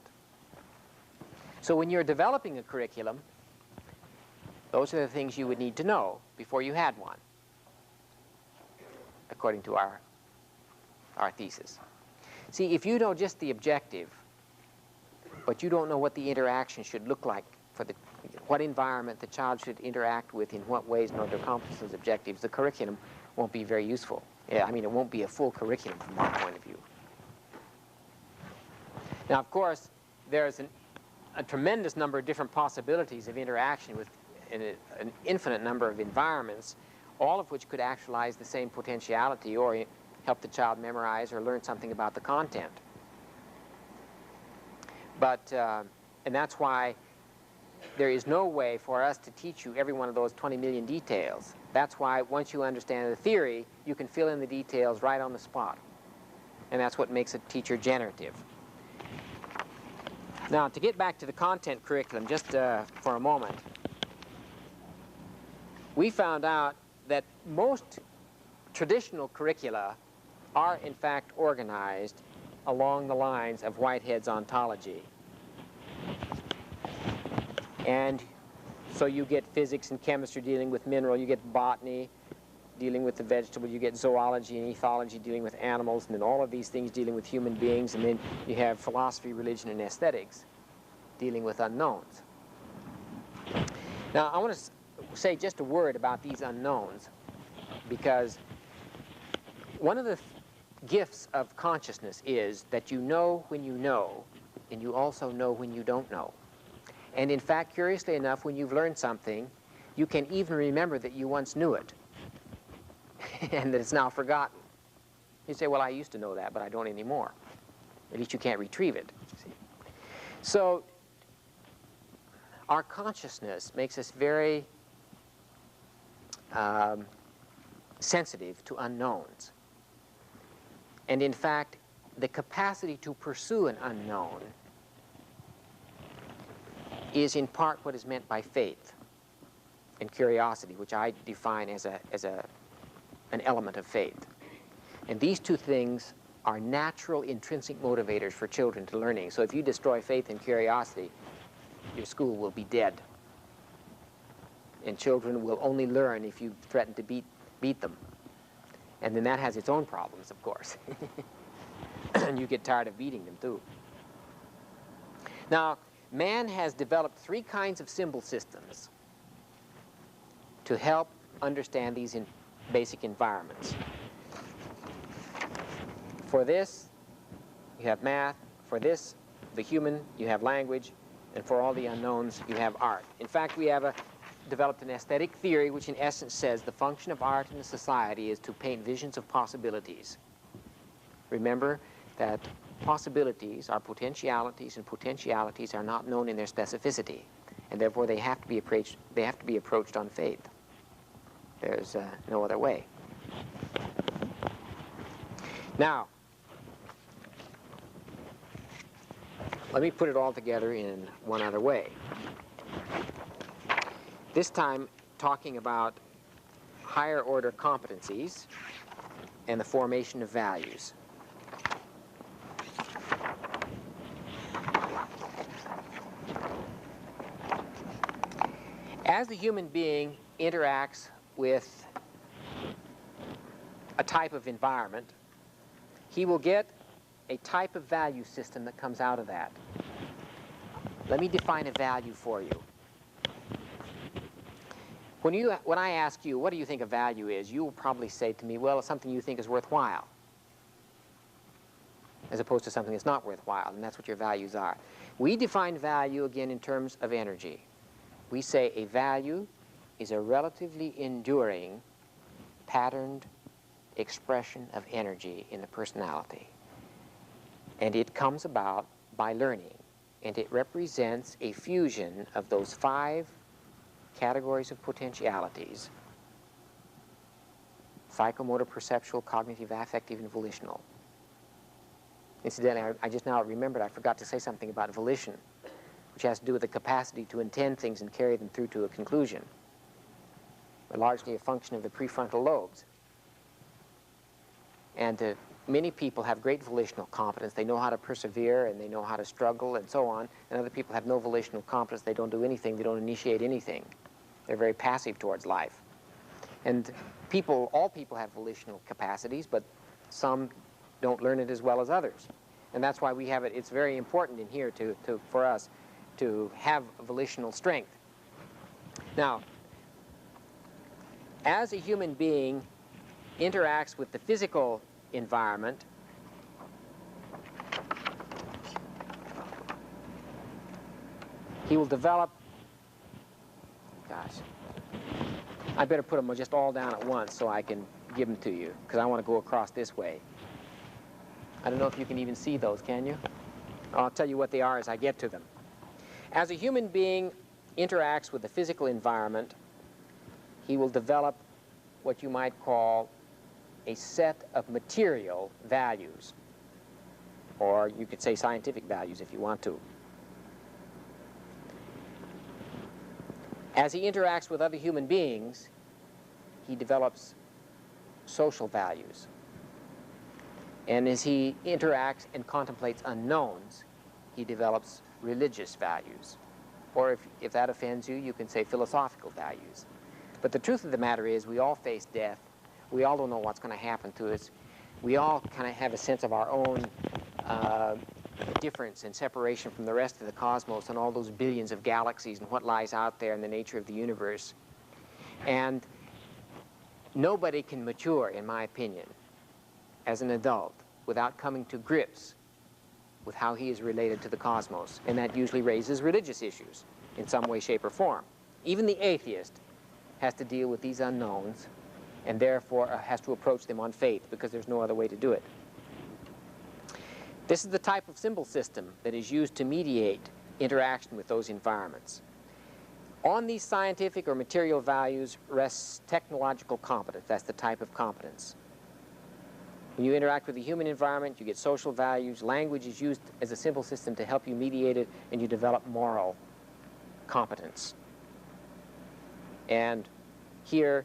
So when you're developing a curriculum, those are the things you would need to know before you had one, according to our thesis. See, if you know just the objective, but you don't know what the interaction should look like for what environment the child should interact with in what ways in order to accomplish those objectives, the curriculum won't be very useful. Yeah, I mean, it won't be a full curriculum from our point of view. Now, of course, there's a tremendous number of different possibilities of interaction with an infinite number of environments, all of which could actualize the same potentiality or help the child memorize or learn something about the content. But, and that's why there is no way for us to teach you every one of those 20 million details. That's why once you understand the theory, you can fill in the details right on the spot. And that's what makes a teacher generative. Now, to get back to the content curriculum just for a moment, we found out that most traditional curricula are in fact organized along the lines of Whitehead's ontology. And so you get physics and chemistry dealing with mineral, you get botany dealing with the vegetable, you get zoology and ethology dealing with animals, and then all of these things dealing with human beings, and then you have philosophy, religion, and aesthetics dealing with unknowns. Now, I want to say just a word about these unknowns, because one of the gifts of consciousness is that you know when you know, and you also know when you don't know. And in fact, curiously enough, when you've learned something, you can even remember that you once knew it and that it's now forgotten. You say, well, I used to know that, but I don't anymore. At least you can't retrieve it. See? So our consciousness makes us very sensitive to unknowns. And in fact, the capacity to pursue an unknown is in part what is meant by faith and curiosity, which I define as an element of faith. And these two things are natural intrinsic motivators for children to learning. So if you destroy faith and curiosity, your school will be dead. And children will only learn if you threaten to beat them. And then that has its own problems, of course. And you get tired of beating them, too. Now, man has developed three kinds of symbol systems to help understand these basic environments. For this, you have math. For this, the human, you have language. And for all the unknowns, you have art. In fact, we have developed an aesthetic theory which in essence says the function of art in a society is to paint visions of possibilities. Remember that possibilities are potentialities, and potentialities are not known in their specificity, and therefore they have to be approached on faith. There's no other way. Now, let me put it all together in one other way. This time talking about higher order competencies and the formation of values. As the human being interacts with a type of environment, he will get a type of value system that comes out of that. Let me define a value for you. When I ask you, what do you think a value is, you will probably say to me, well, it's something you think is worthwhile, as opposed to something that's not worthwhile, and that's what your values are. We define value, again, in terms of energy. We say a value is a relatively enduring, patterned expression of energy in the personality. And it comes about by learning. and it represents a fusion of those 5 categories of potentialities: psychomotor, perceptual, cognitive, affective, and volitional. Incidentally, I just now remembered I forgot to say something about volition, which has to do with the capacity to intend things and carry them through to a conclusion. They're largely a function of the prefrontal lobes. And many people have great volitional competence. They know how to persevere, and they know how to struggle, and so on. And other people have no volitional competence. They don't do anything. They don't initiate anything. They're very passive towards life. And all people have volitional capacities, but some don't learn it as well as others. And that's why we have it. It's very important in here for us to have volitional strength. Now, as a human being interacts with the physical environment, he will develop, gosh, I better put them just all down at once so I can give them to you, because I want to go across this way. I don't know if you can even see those, can you? I'll tell you what they are as I get to them. As a human being interacts with the physical environment, he will develop what you might call a set of material values, or you could say scientific values if you want to. As he interacts with other human beings, he develops social values. And as he interacts and contemplates unknowns, he develops religious values. Or if that offends you, you can say philosophical values. But the truth of the matter is, we all face death. We all don't know what's going to happen to us. We all kind of have a sense of our own difference and separation from the rest of the cosmos and all those billions of galaxies and what lies out there and the nature of the universe. And nobody can mature, in my opinion, as an adult without coming to grips with how he is related to the cosmos. And that usually raises religious issues in some way, shape, or form. Even the atheist has to deal with these unknowns and therefore has to approach them on faith, because there's no other way to do it. This is the type of symbol system that is used to mediate interaction with those environments. On these scientific or material values rests technological competence. That's the type of competence. When you interact with the human environment, you get social values. Language is used as a symbol system to help you mediate it, and you develop moral competence. And here,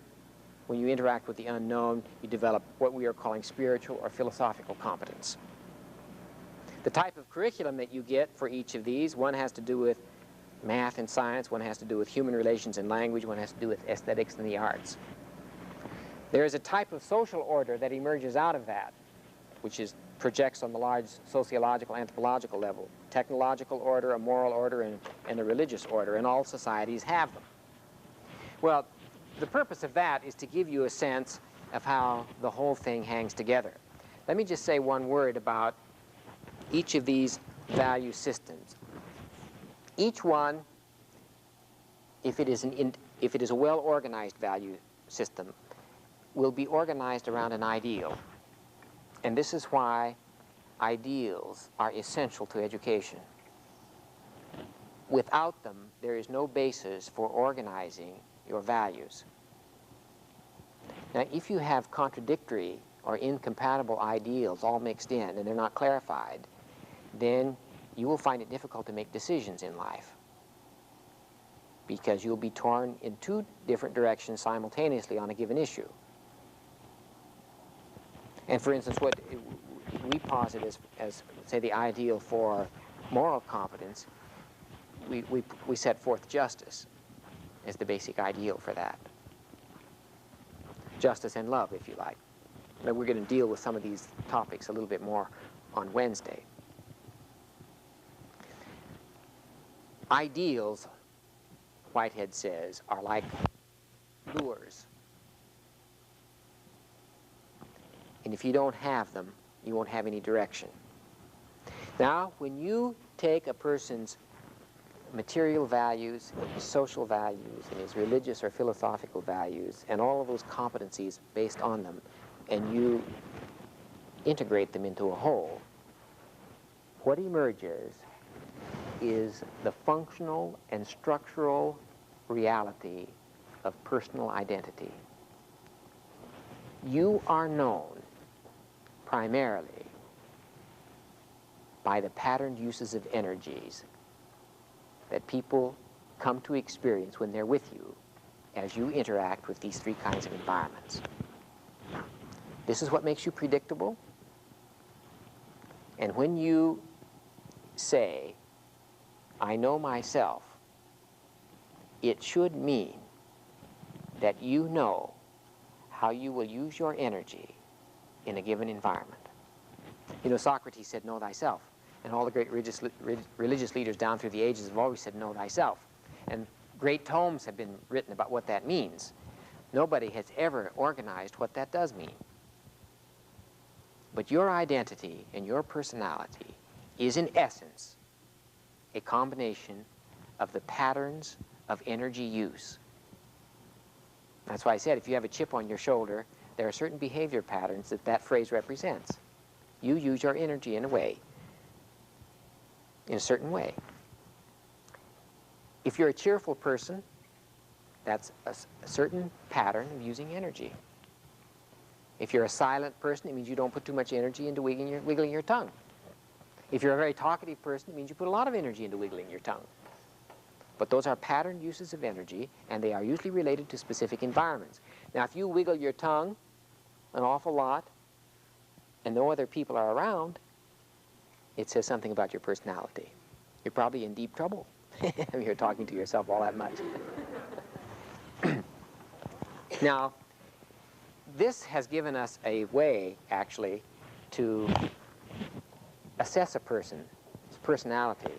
when you interact with the unknown, you develop what we are calling spiritual or philosophical competence. The type of curriculum that you get for each of these, one has to do with math and science, one has to do with human relations and language, one has to do with aesthetics and the arts. There is a type of social order that emerges out of that, which projects on the large sociological, anthropological level. Technological order, a moral order, and a religious order, and all societies have them. Well, the purpose of that is to give you a sense of how the whole thing hangs together. Let me just say one word about each of these value systems. Each one, if it is a well-organized value system, will be organized around an ideal. And this is why ideals are essential to education. Without them, there is no basis for organizing your values. Now, if you have contradictory or incompatible ideals all mixed in and they're not clarified, then you will find it difficult to make decisions in life, because you'll be torn in 2 different directions simultaneously on a given issue. And for instance, what we posit as say, the ideal for moral competence, we set forth justice as the basic ideal for that. Justice and love, if you like. Now, we're going to deal with some of these topics a little bit more on Wednesday. Ideals, Whitehead says, are like lures. And if you don't have them, you won't have any direction. Now, when you take a person's material values, his social values, and his religious or philosophical values, and all of those competencies based on them, and you integrate them into a whole, what emerges is the functional and structural reality of personal identity. You are known primarily by the patterned uses of energies that people come to experience when they're with you as you interact with these three kinds of environments. This is what makes you predictable. And when you say, I know myself, it should mean that you know how you will use your energy in a given environment. You know, Socrates said, know thyself. And all the great religious leaders down through the ages have always said, know thyself. And great tomes have been written about what that means. Nobody has ever organized what that does mean. But your identity and your personality is, in essence, a combination of the patterns of energy use. That's why I said, if you have a chip on your shoulder, there are certain behavior patterns that that phrase represents. You use your energy in a certain way. If you're a cheerful person, that's a certain pattern of using energy. If you're a silent person, it means you don't put too much energy into wiggling your tongue. If you're a very talkative person, it means you put a lot of energy into wiggling your tongue. But those are patterned uses of energy, and they are usually related to specific environments. Now, if you wiggle your tongue an awful lot and no other people are around, it says something about your personality. You're probably in deep trouble if you're talking to yourself all that much. Now, this has given us a way, actually, to assess a person's personality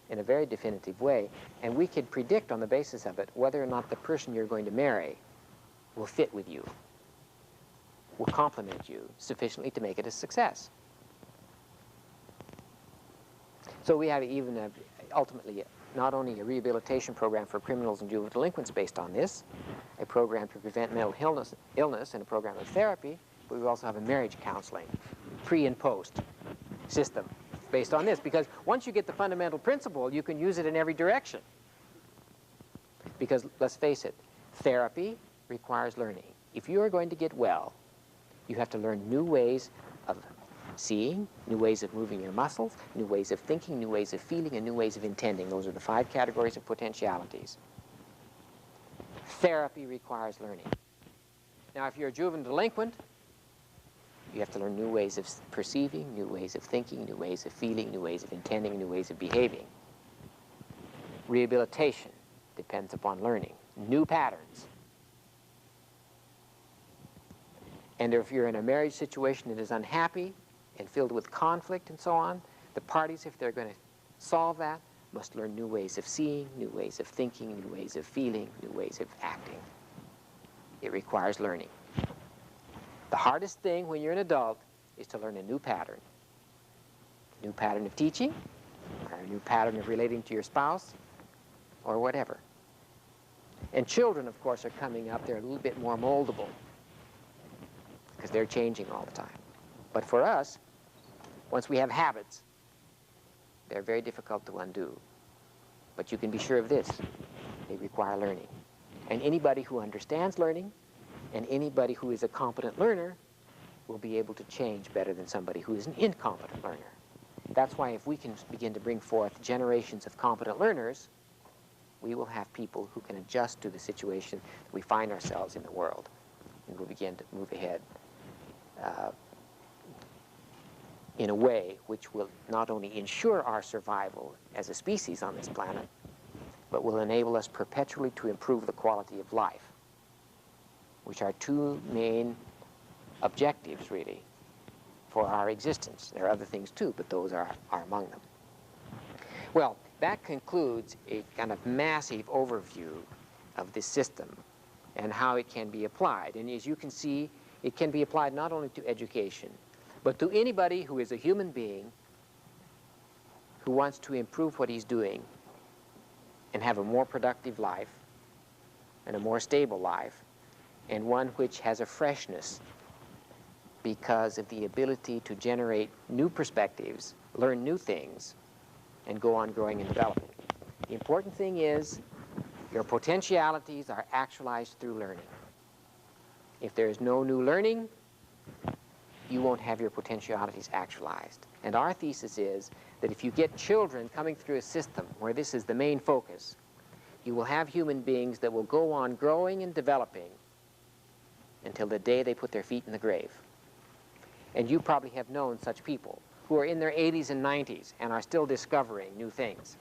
in a very definitive way, and we could predict on the basis of it whether or not the person you're going to marry will fit with you, will complement you sufficiently to make it a success. So we have even ultimately not only a rehabilitation program for criminals and juvenile delinquents based on this, a program to prevent mental illness and a program of therapy, but we also have a marriage counseling, pre and post system based on this. Because once you get the fundamental principle, you can use it in every direction. Because let's face it, therapy requires learning. If you are going to get well, you have to learn new ways of seeing, new ways of moving your muscles, new ways of thinking, new ways of feeling, and new ways of intending. Those are the 5 categories of potentialities. Therapy requires learning. Now, if you're a juvenile delinquent, you have to learn new ways of perceiving, new ways of thinking, new ways of feeling, new ways of intending, new ways of behaving. Rehabilitation depends upon learning new patterns. And if you're in a marriage situation that is unhappy and filled with conflict and so on, the parties, if they're going to solve that, must learn new ways of seeing, new ways of thinking, new ways of feeling, new ways of acting. It requires learning. The hardest thing when you're an adult is to learn a new pattern. A new pattern of teaching, or a new pattern of relating to your spouse, or whatever. And children, of course, are coming up. They're a little bit more moldable because they're changing all the time. But for us, once we have habits, they're very difficult to undo. But you can be sure of this: they require learning. And anybody who understands learning and anybody who is a competent learner will be able to change better than somebody who is an incompetent learner. That's why if we can begin to bring forth generations of competent learners, we will have people who can adjust to the situation that we find ourselves in the world, and we'll begin to move ahead in a way which will not only ensure our survival as a species on this planet, but will enable us perpetually to improve the quality of life, which are 2 main objectives, really, for our existence. There are other things too, but those are among them. Well, that concludes a kind of massive overview of this system and how it can be applied. And as you can see, it can be applied not only to education, but to anybody who is a human being who wants to improve what he's doing and have a more productive life and a more stable life, and one which has a freshness because of the ability to generate new perspectives, learn new things, and go on growing and developing. The important thing is your potentialities are actualized through learning. If there is no new learning, you won't have your potentialities actualized. And our thesis is that if you get children coming through a system where this is the main focus, you will have human beings that will go on growing and developing until the day they put their feet in the grave. And you probably have known such people who are in their 80s and 90s and are still discovering new things.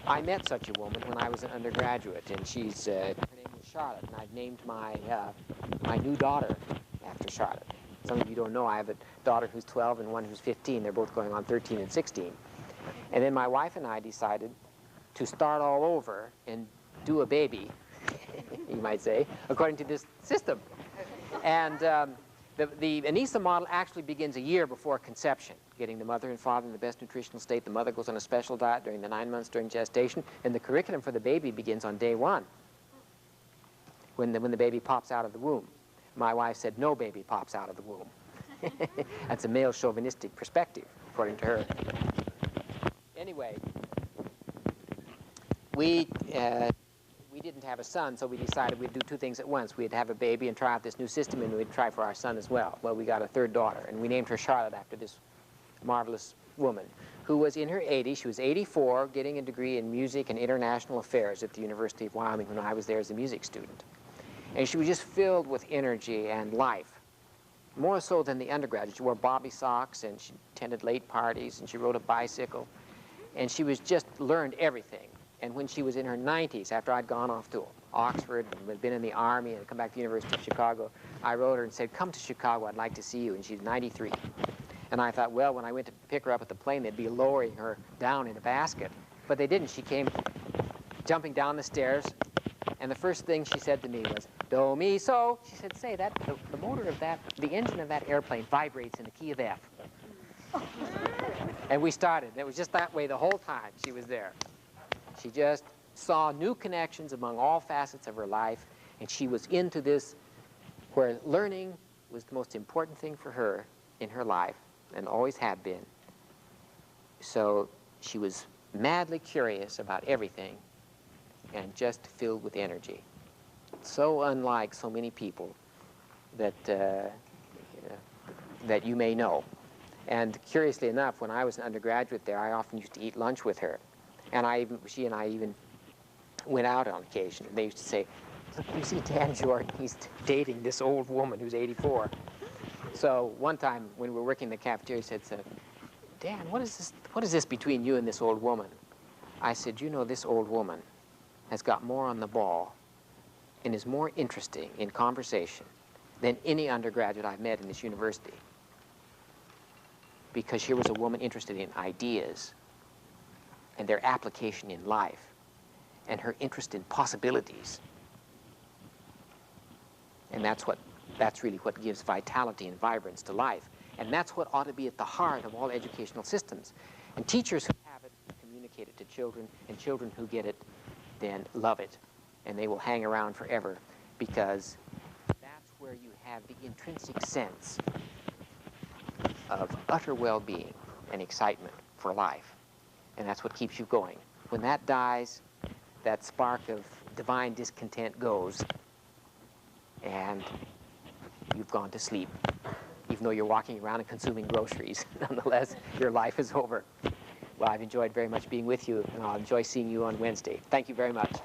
I met such a woman when I was an undergraduate, and her name was Charlotte, and I've named my new daughter after Charlotte. Some of you don't know, I have a daughter who's 12 and one who's 15. They're both going on 13 and 16. And then my wife and I decided to start all over and do a baby, you might say, according to this system. And the Anisa model actually begins a year before conception, getting the mother and father in the best nutritional state. The mother goes on a special diet during the 9 months during gestation, and the curriculum for the baby begins on day 1, when the baby pops out of the womb. My wife said, no baby pops out of the womb. That's a male chauvinistic perspective, according to her. Anyway, we didn't have a son, so we decided we'd do 2 things at once. We'd have a baby and try out this new system, and we'd try for our son as well. Well, we got a 3rd daughter, and we named her Charlotte after this marvelous woman who was in her 80s. She was 84, getting a degree in music and international affairs at the University of Wyoming when I was there as a music student. And she was just filled with energy and life, more so than the undergraduate. She wore bobby socks, and she attended late parties, and she rode a bicycle, and she was just learned everything. And when she was in her 90s, after I'd gone off to Oxford and had been in the Army and come back to the University of Chicago, I wrote her and said, come to Chicago, I'd like to see you. And she's 93. And I thought, well, when I went to pick her up at the plane, they'd be lowering her down in a basket. But they didn't. She came jumping down the stairs, and the first thing she said to me was, do, mi, so. She said, say, that the motor of that, the engine of that airplane vibrates in the key of F. And we started. And it was just that way the whole time she was there. She just saw new connections among all facets of her life, and she was into this where learning was the most important thing for her in her life, and always had been. So she was madly curious about everything and just filled with energy. So unlike so many people that, that you may know. And curiously enough, when I was an undergraduate there, I often used to eat lunch with her. And she and I even went out on occasion. And they used to say, look, you see Dan Jordan, he's dating this old woman who's 84. So one time when we were working in the cafeteria, he said, Dan, what is this between you and this old woman? I said, you know, this old woman has got more on the ball and is more interesting in conversation than any undergraduate I've met in this university. Because here was a woman interested in ideas and their application in life, and her interest in possibilities. And that's really what gives vitality and vibrance to life. And that's what ought to be at the heart of all educational systems. And teachers who have it communicate it to children, and children who get it then love it. And they will hang around forever, because that's where you have the intrinsic sense of utter well-being and excitement for life. And that's what keeps you going. When that dies, that spark of divine discontent goes, and you've gone to sleep. Even though you're walking around and consuming groceries, nonetheless, your life is over. Well, I've enjoyed very much being with you, and I'll enjoy seeing you on Wednesday. Thank you very much.